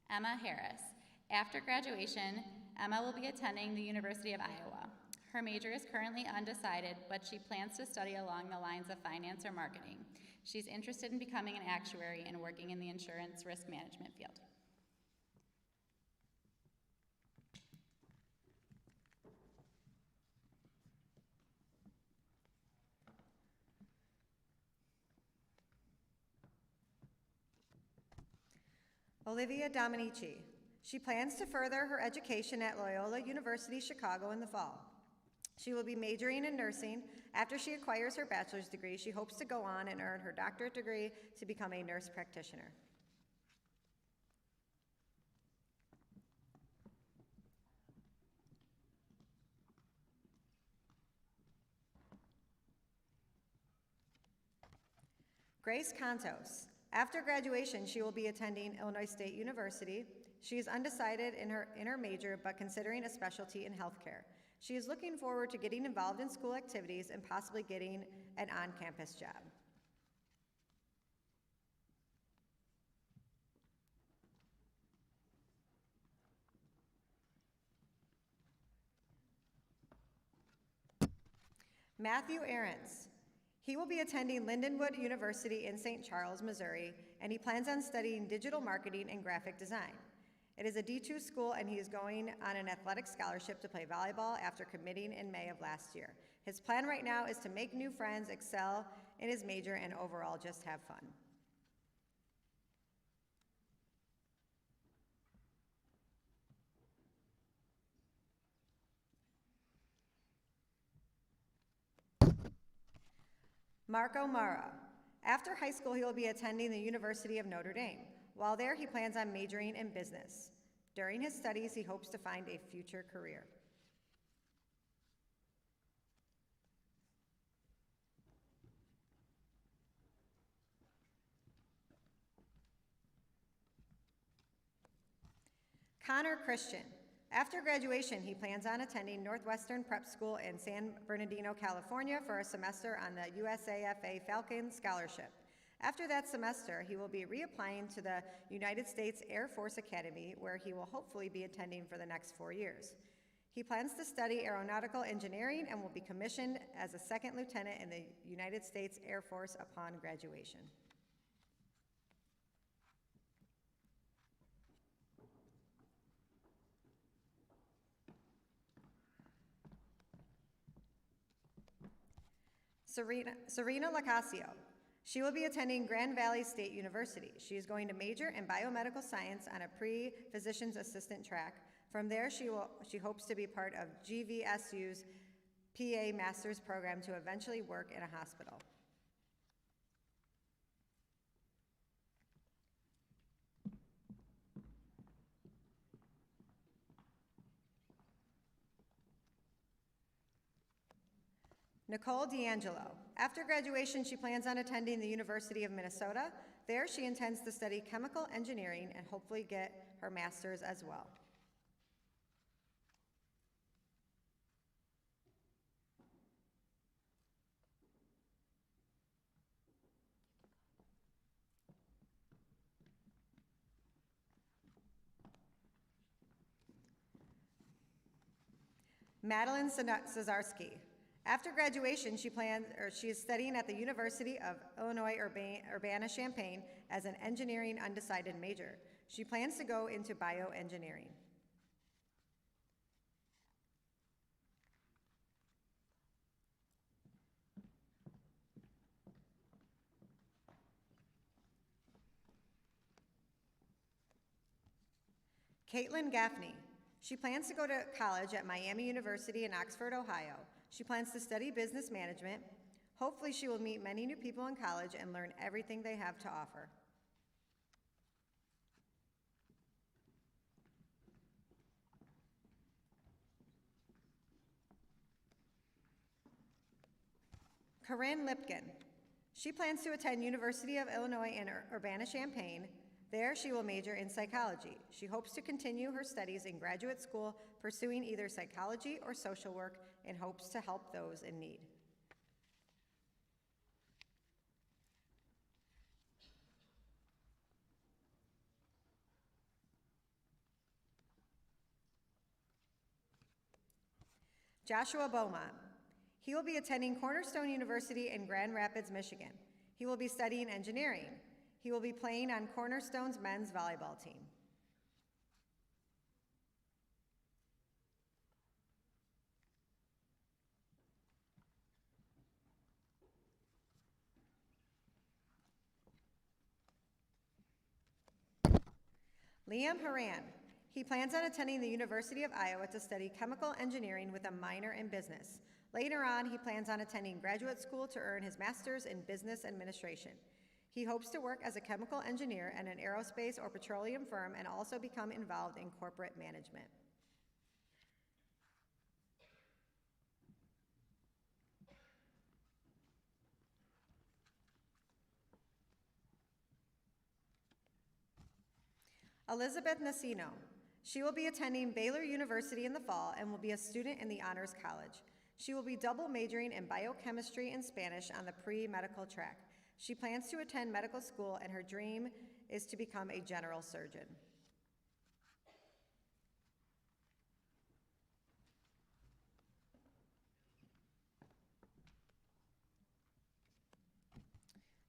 Speaker 6: Emma Harris. After graduation, Emma will be attending the University of Iowa. Her major is currently undecided, but she plans to study along the lines of finance or marketing. She's interested in becoming an actuary and working in the insurance risk management field.
Speaker 5: Olivia Dominici. She plans to further her education at Loyola University Chicago in the fall. She will be majoring in nursing. After she acquires her bachelor's degree, she hopes to go on and earn her doctorate degree to become a nurse practitioner. Grace Contos. After graduation, she will be attending Illinois State University. She is undecided in her major, but considering a specialty in healthcare. She is looking forward to getting involved in school activities and possibly getting an on-campus job. Matthew Ahrens. He will be attending Lindenwood University in St. Charles, Missouri, and he plans on studying digital marketing and graphic design. It is a D2 school, and he is going on an athletic scholarship to play volleyball after committing in May of last year. His plan right now is to make new friends, excel in his major, and overall just have fun. Marco Mara. After high school, he will be attending the University of Notre Dame. While there, he plans on majoring in business. During his studies, he hopes to find a future career. Connor Christian. After graduation, he plans on attending Northwestern Prep School in San Bernardino, California for a semester on the USAFA Falcon Scholarship. After that semester, he will be reapplying to the United States Air Force Academy, where he will hopefully be attending for the next 4 years. He plans to study aeronautical engineering and will be commissioned as a second lieutenant in the United States Air Force upon graduation. Serena Lacasio. She will be attending Grand Valley State University. She is going to major in biomedical science on a pre-physician's assistant track. From there, she hopes to be part of GVSU's PA master's program to eventually work in a hospital. Nicole D'Angelo. After graduation, she plans on attending the University of Minnesota. There, she intends to study chemical engineering and hopefully get her master's as well. Madeline Cesarski. After graduation, she is studying at the University of Illinois Urbana-Champaign as an engineering undecided major. She plans to go into bioengineering. Caitlin Gaffney. She plans to go to college at Miami University in Oxford, Ohio. She plans to study business management. Hopefully, she will meet many new people in college and learn everything they have to offer. Corinne Lipkin. She plans to attend University of Illinois in Urbana-Champaign. There, she will major in psychology. She hopes to continue her studies in graduate school, pursuing either psychology or social work, in hopes to help those in need. Joshua Beaumont. He will be attending Cornerstone University in Grand Rapids, Michigan. He will be studying engineering. He will be playing on Cornerstone's men's volleyball team. Liam Haran. He plans on attending the University of Iowa to study chemical engineering with a minor in business. Later on, he plans on attending graduate school to earn his master's in business administration. He hopes to work as a chemical engineer at an aerospace or petroleum firm and also become involved in corporate management. Elizabeth Nacino. She will be attending Baylor University in the fall and will be a student in the Honors College. She will be double majoring in biochemistry and Spanish on the pre-medical track. She plans to attend medical school, and her dream is to become a general surgeon.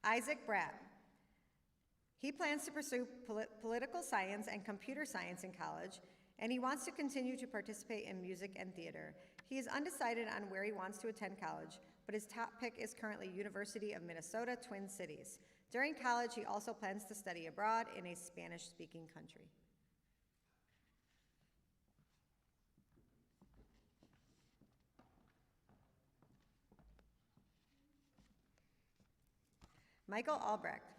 Speaker 5: Isaac Bratt. He plans to pursue political science and computer science in college, and he wants to continue to participate in music and theater. He is undecided on where he wants to attend college, but his top pick is currently University of Minnesota, Twin Cities. During college, he also plans to study abroad in a Spanish-speaking country. Michael Albrecht.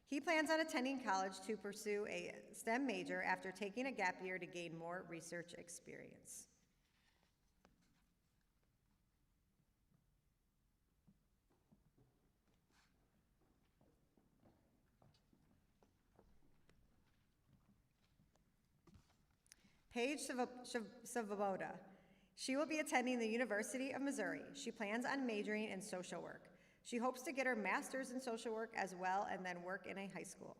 Speaker 5: He plans on attending college to pursue a STEM major after taking a gap year to gain more research experience. Paige Savoboda. She will be attending the University of Missouri. She plans on majoring in social work. She hopes to get her master's in social work as well and then work in a high school.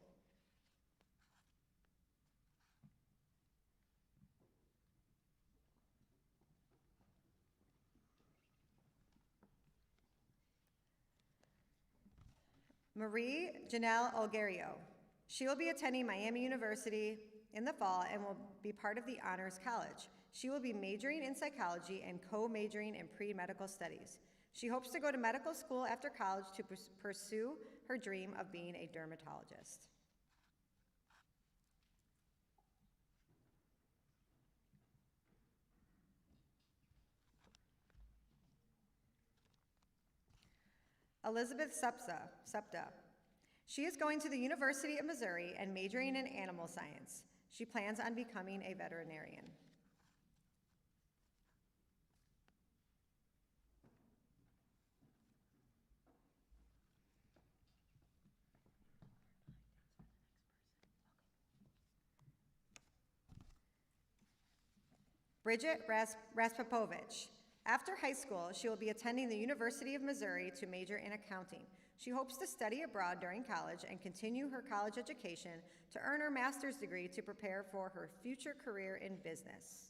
Speaker 5: Marie Janelle Olgario. She will be attending Miami University in the fall and will be part of the Honors College. She will be majoring in psychology and co-majoring in pre-medical studies. She hopes to go to medical school after college to pursue her dream of being a dermatologist. Elizabeth Septa. She is going to the University of Missouri and majoring in animal science. She plans on becoming a veterinarian. Bridget Raspopovich. After high school, she will be attending the University of Missouri to major in accounting. She hopes to study abroad during college and continue her college education to earn her master's degree to prepare for her future career in business.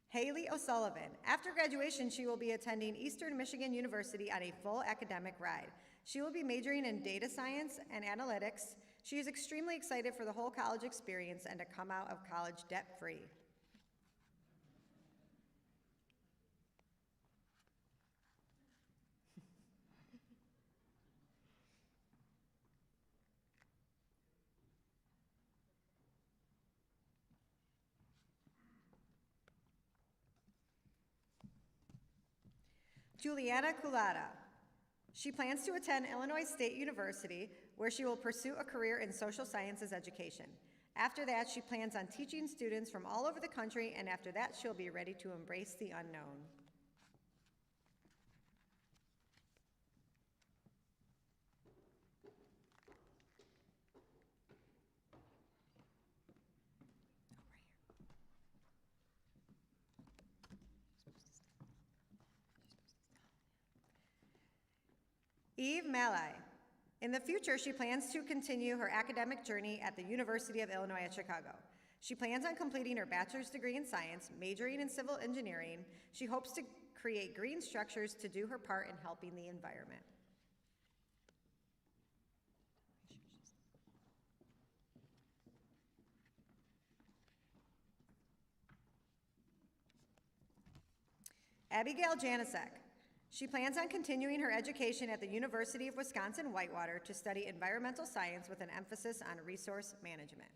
Speaker 5: Haley O'Sullivan. After graduation, she will be attending Eastern Michigan University on a full academic ride. She will be majoring in data science and analytics. She is extremely excited for the whole college experience and to come out of college debt-free. Juliana Culata. She plans to attend Illinois State University, where she will pursue a career in social sciences education. After that, she plans on teaching students from all over the country, and after that, she'll be ready to embrace the unknown. Eve Malai. In the future, she plans to continue her academic journey at the University of Illinois at Chicago. She plans on completing her bachelor's degree in science, majoring in civil engineering. She hopes to create green structures to do her part in helping the environment. Abigail Janicek. She plans on continuing her education at the University of Wisconsin-Whitewater to study environmental science with an emphasis on resource management.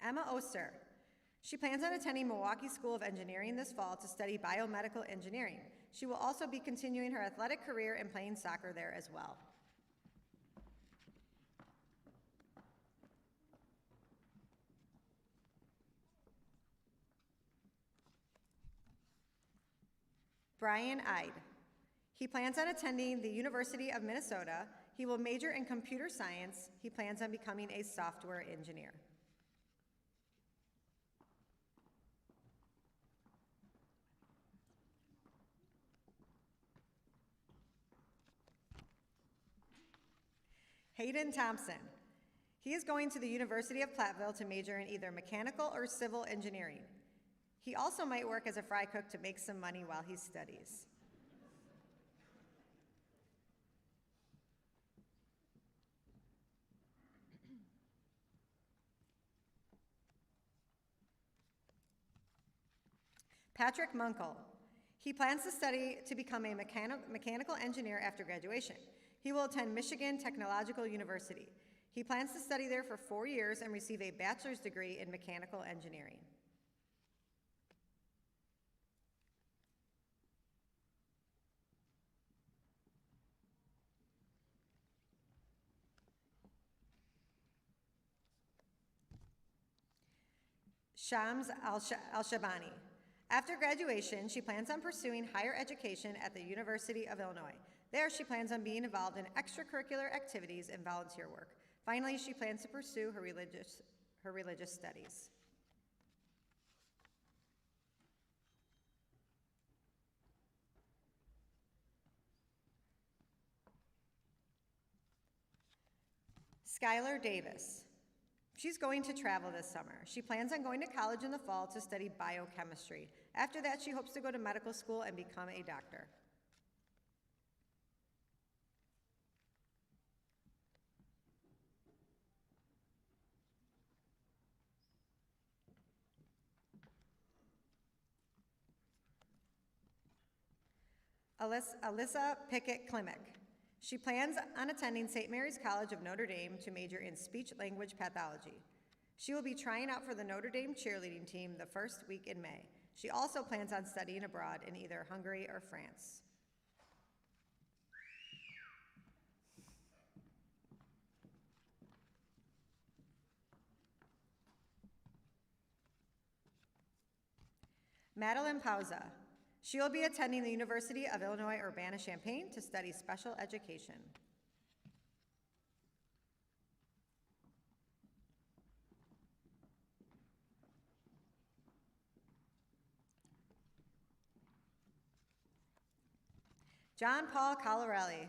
Speaker 5: Emma Oster. She plans on attending Milwaukee School of Engineering this fall to study biomedical engineering. She will also be continuing her athletic career and playing soccer there as well. Brian Ide. He plans on attending the University of Minnesota. He will major in computer science. He plans on becoming a software engineer. Hayden Thompson. He is going to the University of Platteville to major in either mechanical or civil engineering. He also might work as a fry cook to make some money while he studies. Patrick Munkel. He plans to study to become a mechanical engineer after graduation. He will attend Michigan Technological University. He plans to study there for 4 years and receive a bachelor's degree in mechanical engineering. Shams Al-Shabani. After graduation, she plans on pursuing higher education at the University of Illinois. There, she plans on being involved in extracurricular activities and volunteer work. Finally, she plans to pursue her religious studies. Skylar Davis. She's going to travel this summer. She plans on going to college in the fall to study biochemistry. After that, she hopes to go to medical school and become a doctor. Alyssa Pickett-Klimek. She plans on attending St. Mary's College of Notre Dame to major in speech-language pathology. She will be trying out for the Notre Dame cheerleading team the first week in May. She also plans on studying abroad in either Hungary or France. Madeline Pauza. She will be attending the University of Illinois Urbana-Champaign to study special education. John Paul Colorelli.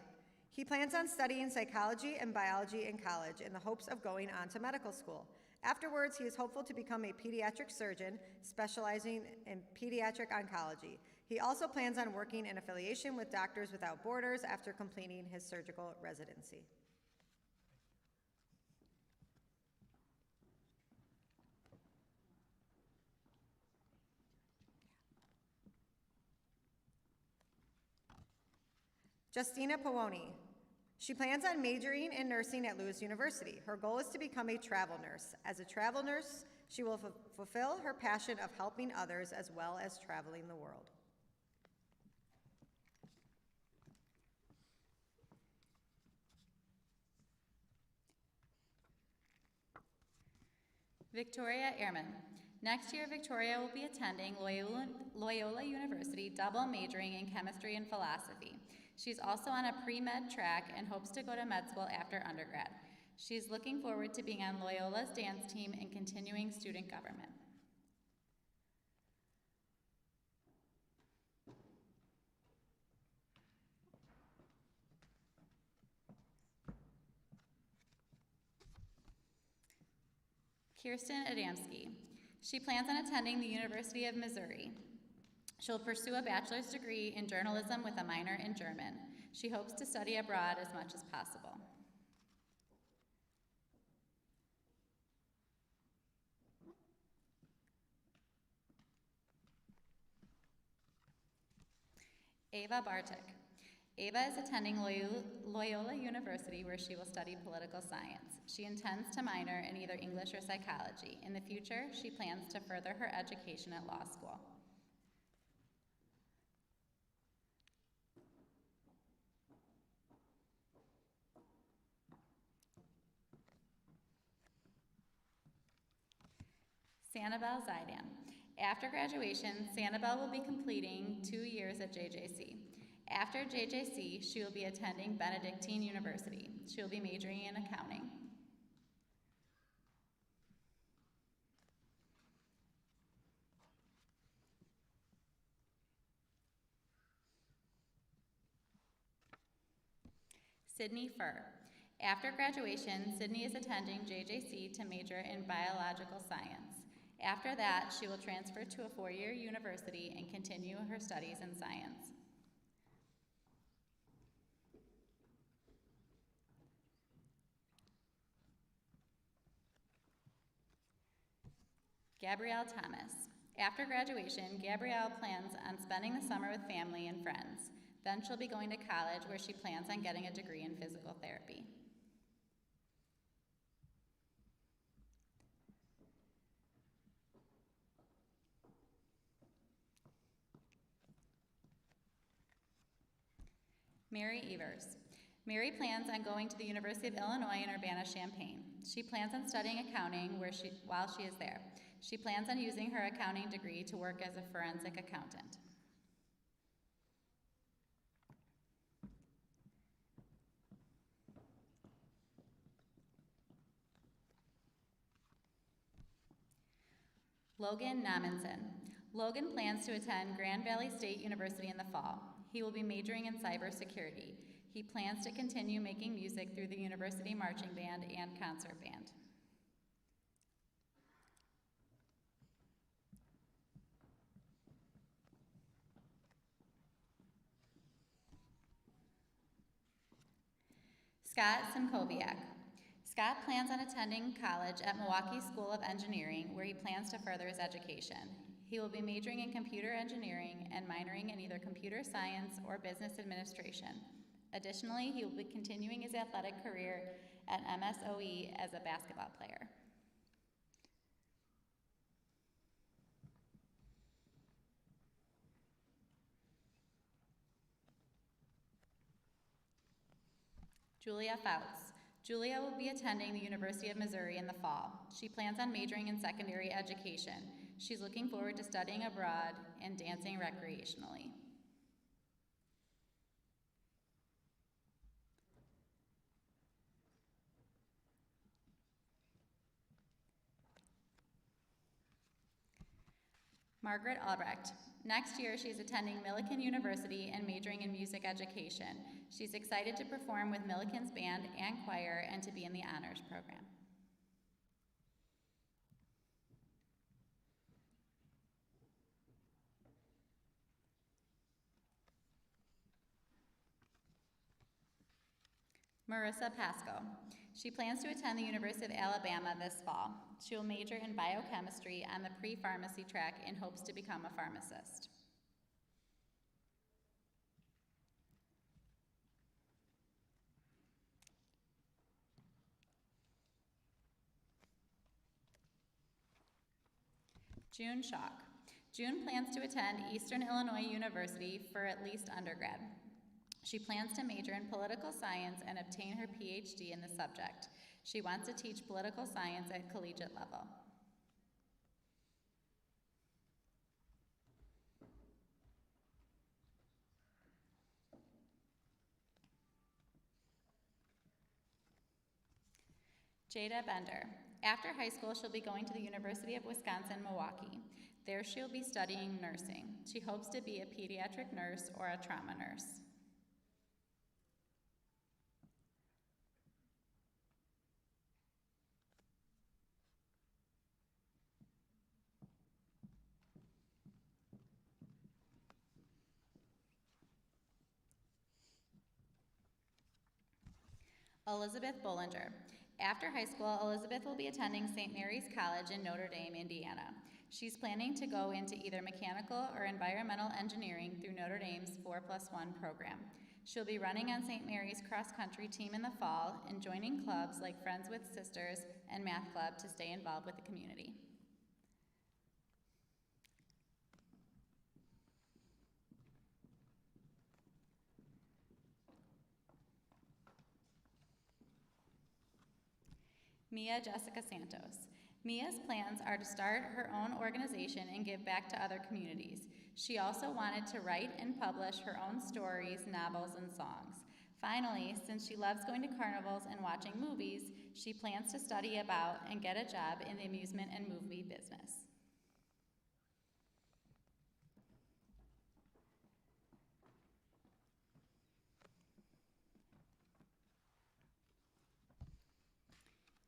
Speaker 5: He plans on studying psychology and biology in college in the hopes of going on to medical school. Afterwards, he is hopeful to become a pediatric surgeon specializing in pediatric oncology. He also plans on working in affiliation with Doctors Without Borders after completing his surgical residency. Justina Pawoni. She plans on majoring in nursing at Lewis University. Her goal is to become a travel nurse. As a travel nurse, she will fulfill her passion of helping others as well as traveling the world.
Speaker 6: Victoria Ehrman. Next year, Victoria will be attending Loyola University, double majoring in chemistry and philosophy. She's also on a pre-med track and hopes to go to med school after undergrad. She's looking forward to being on Loyola's dance team and continuing student government. Kirsten Adamski. She plans on attending the University of Missouri. She'll pursue a bachelor's degree in journalism with a minor in German. She hopes to study abroad as much as possible. Ava Bartik. Ava is attending Loyola University, where she will study political science. She intends to minor in either English or psychology. In the future, she plans to further her education at law school. Sanibel Zaidan. After graduation, Sanibel will be completing 2 years at JJC. After JJC, she will be attending Benedictine University. She will be majoring in accounting. Sydney Furr. After graduation, Sydney is attending JJC to major in biological science. After that, she will transfer to a 4-year university and continue her studies in science. Gabrielle Thomas. After graduation, Gabrielle plans on spending the summer with family and friends. Then she'll be going to college, where she plans on getting a degree in physical therapy. Mary Evers. Mary plans on going to the University of Illinois in Urbana-Champaign. She plans on studying accounting while she is there. She plans on using her accounting degree to work as a forensic accountant. Logan Nammensen. Logan plans to attend Grand Valley State University in the fall. He will be majoring in cybersecurity. He plans to continue making music through the university marching band and concert band. Scott Simkowiak. Scott plans on attending college at Milwaukee School of Engineering, where he plans to further his education. He will be majoring in computer engineering and minoring in either computer science or business administration. Additionally, he will be continuing his athletic career at MSOE as a basketball player. Julia Fouts. Julia will be attending the University of Missouri in the fall. She plans on majoring in secondary education. She's looking forward to studying abroad and dancing recreationally. Margaret Albrecht. Next year, she's attending Millikan University and majoring in music education. She's excited to perform with Millikan's band and choir and to be in the honors program. Marissa Pasco. She plans to attend the University of Alabama this fall. She will major in biochemistry on the pre-pharmacy track and hopes to become a pharmacist. June Schock. June plans to attend Eastern Illinois University for at least undergrad. She plans to major in political science and obtain her PhD in the subject. She wants to teach political science at collegiate level. Jada Bender. After high school, she'll be going to the University of Wisconsin-Milwaukee. There she'll be studying nursing. She hopes to be a pediatric nurse or a trauma nurse. Elizabeth Bollinger. After high school, Elizabeth will be attending St. Mary's College in Notre Dame, Indiana. She's planning to go into either mechanical or environmental engineering through Notre Dame's 4+1 program. She'll be running on St. Mary's cross-country team in the fall and joining clubs like Friends with Sisters and Math Club to stay involved with the community. Mia Jessica Santos. Mia's plans are to start her own organization and give back to other communities. She also wanted to write and publish her own stories, novels, and songs. Finally, since she loves going to carnivals and watching movies, she plans to study about and get a job in the amusement and movie business.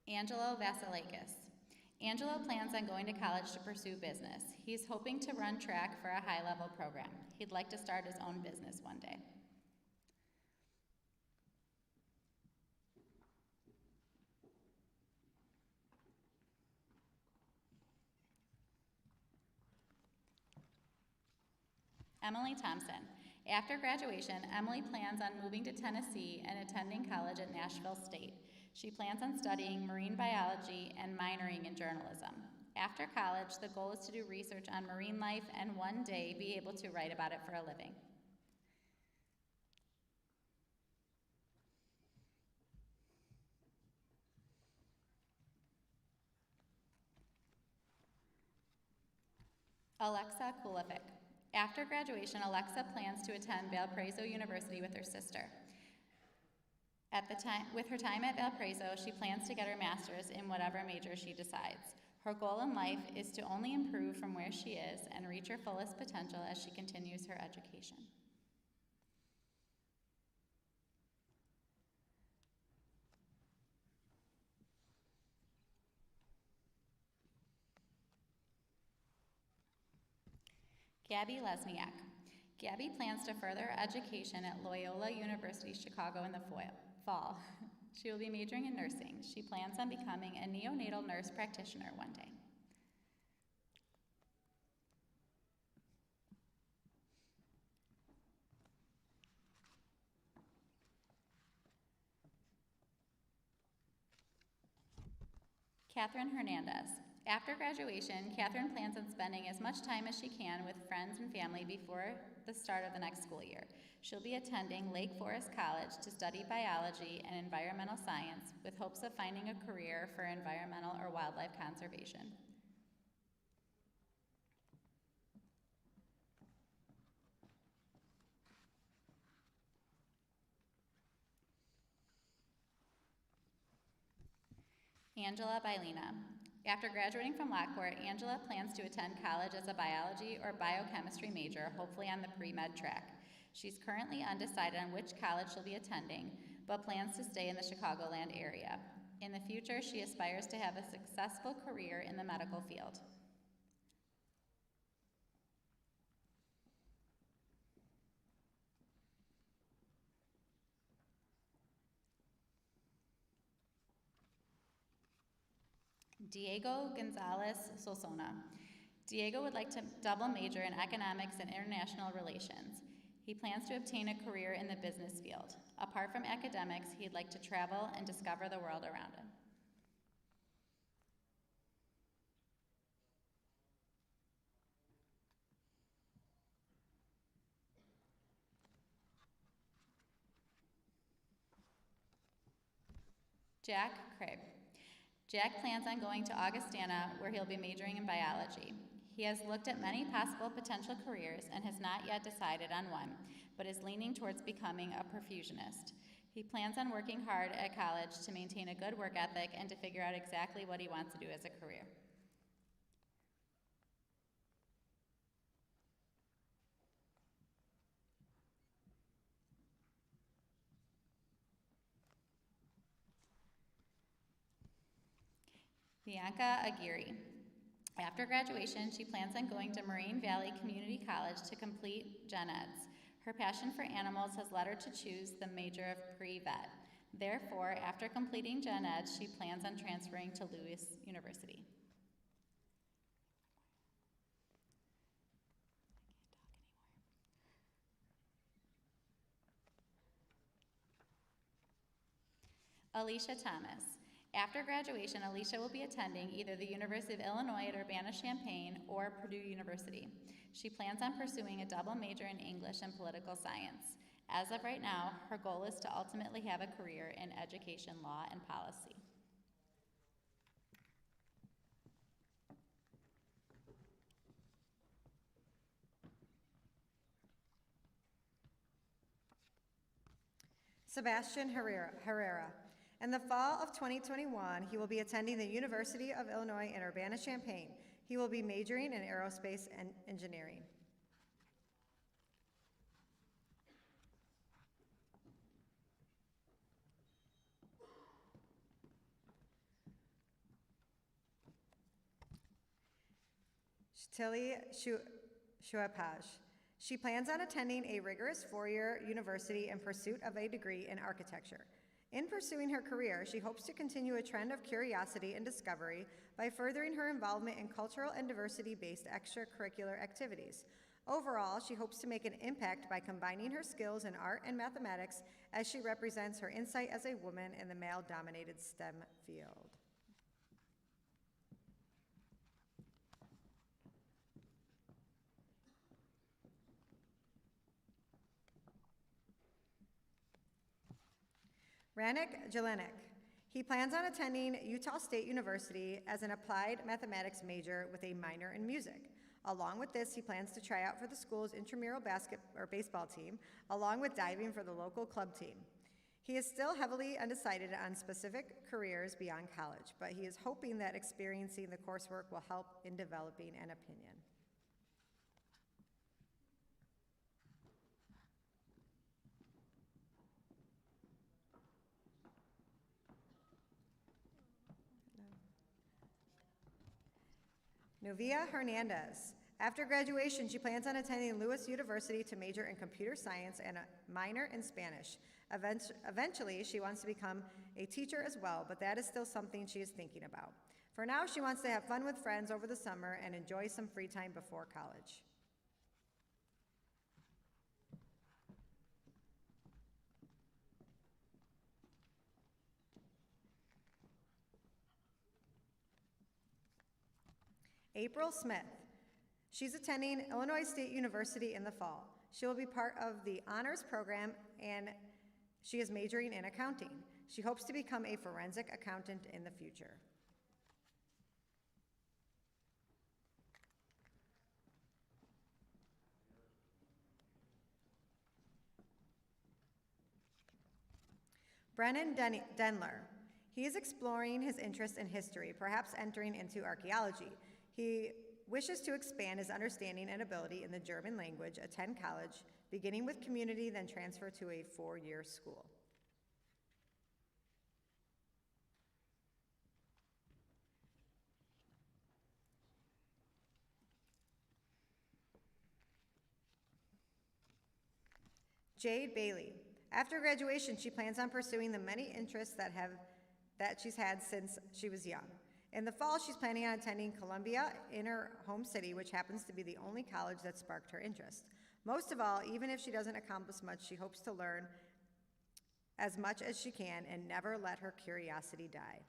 Speaker 6: Angelo Vasilakis. Angelo plans on going to college to pursue business. He's hoping to run track for a high-level program. He'd like to start his own business one day. Emily Thompson. After graduation, Emily plans on moving to Tennessee and attending college at Nashville State. She plans on studying marine biology and minoring in journalism. After college, the goal is to do research on marine life and one day be able to write about it for a living. Alexa Kulovic. After graduation, Alexa plans to attend Valparaiso University with her sister. With her time at Valparaiso, she plans to get her master's in whatever major she decides. Her goal in life is to only improve from where she is and reach her fullest potential as she continues her education. Gabby Lesniak. Gabby plans to further her education at Loyola University Chicago in the fall. She will be majoring in nursing. She plans on becoming a neonatal nurse practitioner one day. Catherine Hernandez. After graduation, Catherine plans on spending as much time as she can with friends and family before the start of the next school year. She'll be attending Lake Forest College to study biology and environmental science with hopes of finding a career for environmental or wildlife conservation. Angela Bailina. After graduating from Lockport, Angela plans to attend college as a biology or biochemistry major, hopefully on the pre-med track. She's currently undecided on which college she'll be attending, but plans to stay in the Chicagoland area. In the future, she aspires to have a successful career in the medical field. Diego Gonzalez Solsona. Diego would like to double major in economics and international relations. He plans to obtain a career in the business field. Apart from academics, he'd like to travel and discover the world around him. Jack Craig. Jack plans on going to Augustana, where he'll be majoring in biology. He has looked at many possible potential careers and has not yet decided on one, but is leaning towards becoming a perfusionist. He plans on working hard at college to maintain a good work ethic and to figure out exactly what he wants to do as a career. Bianca Aguirre. After graduation, she plans on going to Moraine Valley Community College to complete gen eds. Her passion for animals has led her to choose the major of pre-vet. Therefore, after completing gen eds, she plans on transferring to Lewis University. Alicia Thomas. After graduation, Alicia will be attending either the University of Illinois at Urbana-Champaign or Purdue University. She plans on pursuing a double major in English and political science. As of right now, her goal is to ultimately have a career in education, law, and policy.
Speaker 5: Sebastian Herrera. In the fall of 2021, he will be attending the University of Illinois in Urbana-Champaign. He will be majoring in aerospace and engineering. Tilly Shuapaj. She plans on attending a rigorous four-year university in pursuit of a degree in architecture. In pursuing her career, she hopes to continue a trend of curiosity and discovery by furthering her involvement in cultural and diversity-based extracurricular activities. Overall, she hopes to make an impact by combining her skills in art and mathematics as she represents her insight as a woman in the male-dominated STEM field. Ranik Jelinek. He plans on attending Utah State University as an applied mathematics major with a minor in music. Along with this, he plans to try out for the school's intramural baseball team, along with diving for the local club team. He is still heavily undecided on specific careers beyond college, but he is hoping that experiencing the coursework will help in developing an opinion. Novia Hernandez. After graduation, she plans on attending Lewis University to major in computer science and a minor in Spanish. Eventually, she wants to become a teacher as well, but that is still something she is thinking about. For now, she wants to have fun with friends over the summer and enjoy some free time before college. April Smith. She's attending Illinois State University in the fall. She will be part of the honors program and she is majoring in accounting. She hopes to become a forensic accountant in the future. Brennan Denler. He is exploring his interest in history, perhaps entering into archaeology. He wishes to expand his understanding and ability in the German language, attend college, beginning with community, then transfer to a four-year school. Jade Bailey. After graduation, she plans on pursuing the many interests that she's had since she was young. In the fall, she's planning on attending Columbia in her home city, which happens to be the only college that sparked her interest. Most of all, even if she doesn't accomplish much, she hopes to learn as much as she can and never let her curiosity die.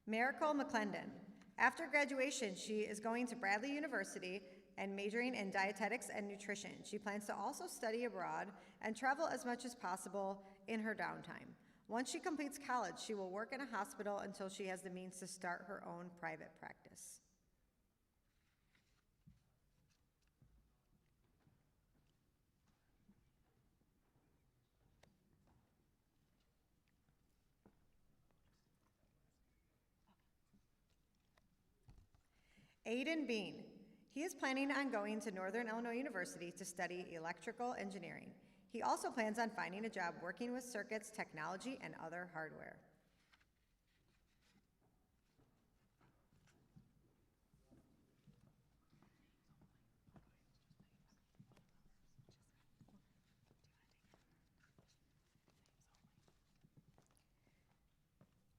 Speaker 5: Miracle McClendon. After graduation, she is going to Bradley University and majoring in dietetics and nutrition. She plans to also study abroad and travel as much as possible in her downtime. Once she completes college, she will work in a hospital until she has the means to start her own private practice. Aiden Bean. He is planning on going to Northern Illinois University to study electrical engineering. He also plans on finding a job working with circuits, technology, and other hardware.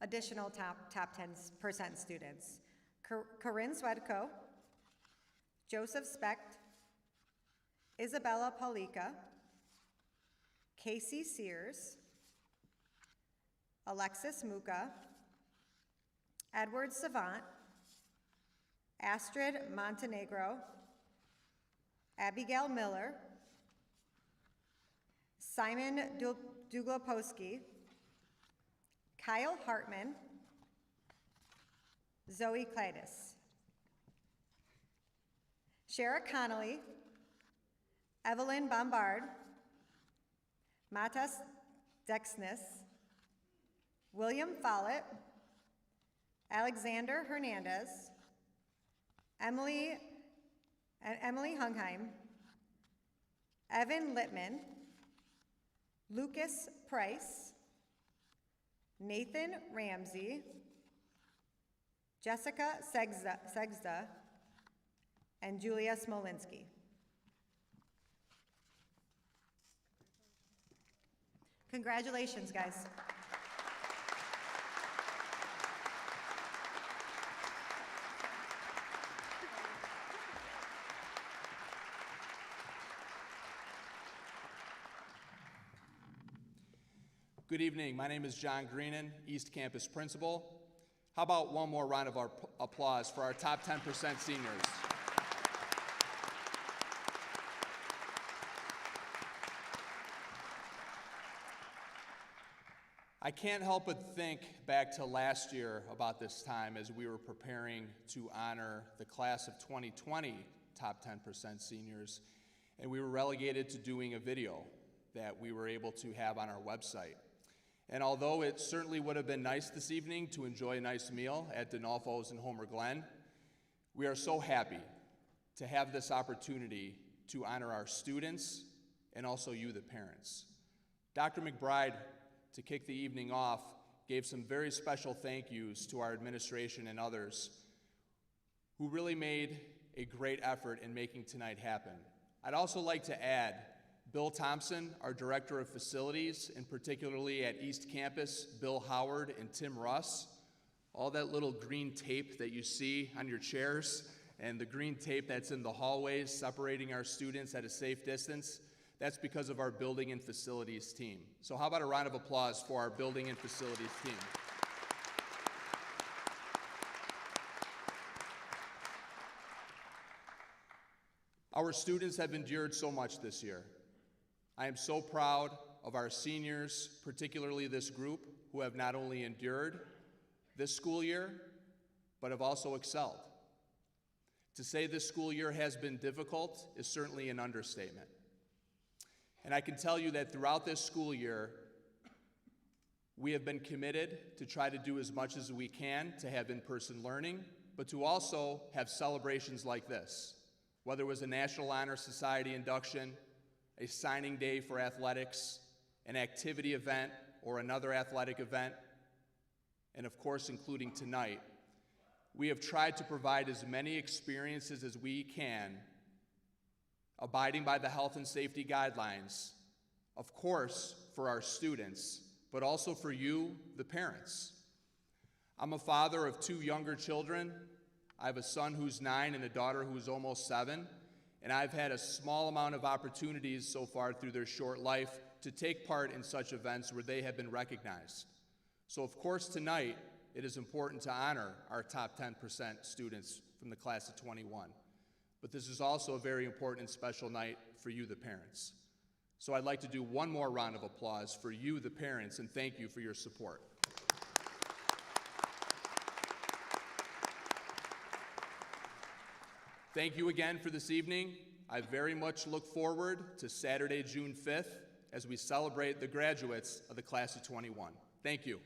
Speaker 5: Additional top 10% students. Corinne Swedko, Joseph Specht, Isabella Paulika, Casey Sears, Alexis Muka, Edward Savant, Astrid Montenegro, Abigail Miller, Simon Dugloposki, Kyle Hartman, Zoe Cladis, Shara Connolly, Evelyn Bombard, Matas Dexness, William Follett, Alexander Hernandez, Emily Hungheim, Evan Littman, Lucas Price, Nathan Ramsey, Jessica Segda, and Julia Smolinski. Congratulations, guys.
Speaker 7: Good evening. My name is John Greenan, East Campus Principal. How about one more round of applause for our top 10% seniors? I can't help but think back to last year about this time as we were preparing to honor the class of 2020 top 10% seniors, and we were relegated to doing a video that we were able to have on our website. And although it certainly would have been nice this evening to enjoy a nice meal at D'Onofo's in Homer Glen, we are so happy to have this opportunity to honor our students and also you, the parents. Dr. McBride, to kick the evening off, gave some very special thank yous to our administration and others who really made a great effort in making tonight happen. I'd also like to add Bill Thompson, our Director of Facilities, and particularly at East Campus, Bill Howard and Tim Russ. All that little green tape that you see on your chairs and the green tape that's in the hallways separating our students at a safe distance, that's because of our Building and Facilities team. So how about a round of applause for our Building and Facilities team? Our students have endured so much this year. I am so proud of our seniors, particularly this group, who have not only endured this school year, but have also excelled. To say this school year has been difficult is certainly an understatement. And I can tell you that throughout this school year, we have been committed to try to do as much as we can to have in-person learning, but to also have celebrations like this, whether it was a National Honor Society induction, a signing day for athletics, an activity event, or another athletic event, and of course, including tonight. We have tried to provide as many experiences as we can, abiding by the health and safety guidelines, of course, for our students, but also for you, the parents. I'm a father of 2 younger children. I have a son who's 9 and a daughter who's almost 7. And I've had a small amount of opportunities so far through their short life to take part in such events where they have been recognized. So of course tonight, it is important to honor our top 10% students from the class of 21. But this is also a very important and special night for you, the parents. So I'd like to do one more round of applause for you, the parents, and thank you for your support. Thank you again for this evening. I very much look forward to Saturday, June 5th, as we celebrate the graduates of the class of 21. Thank you.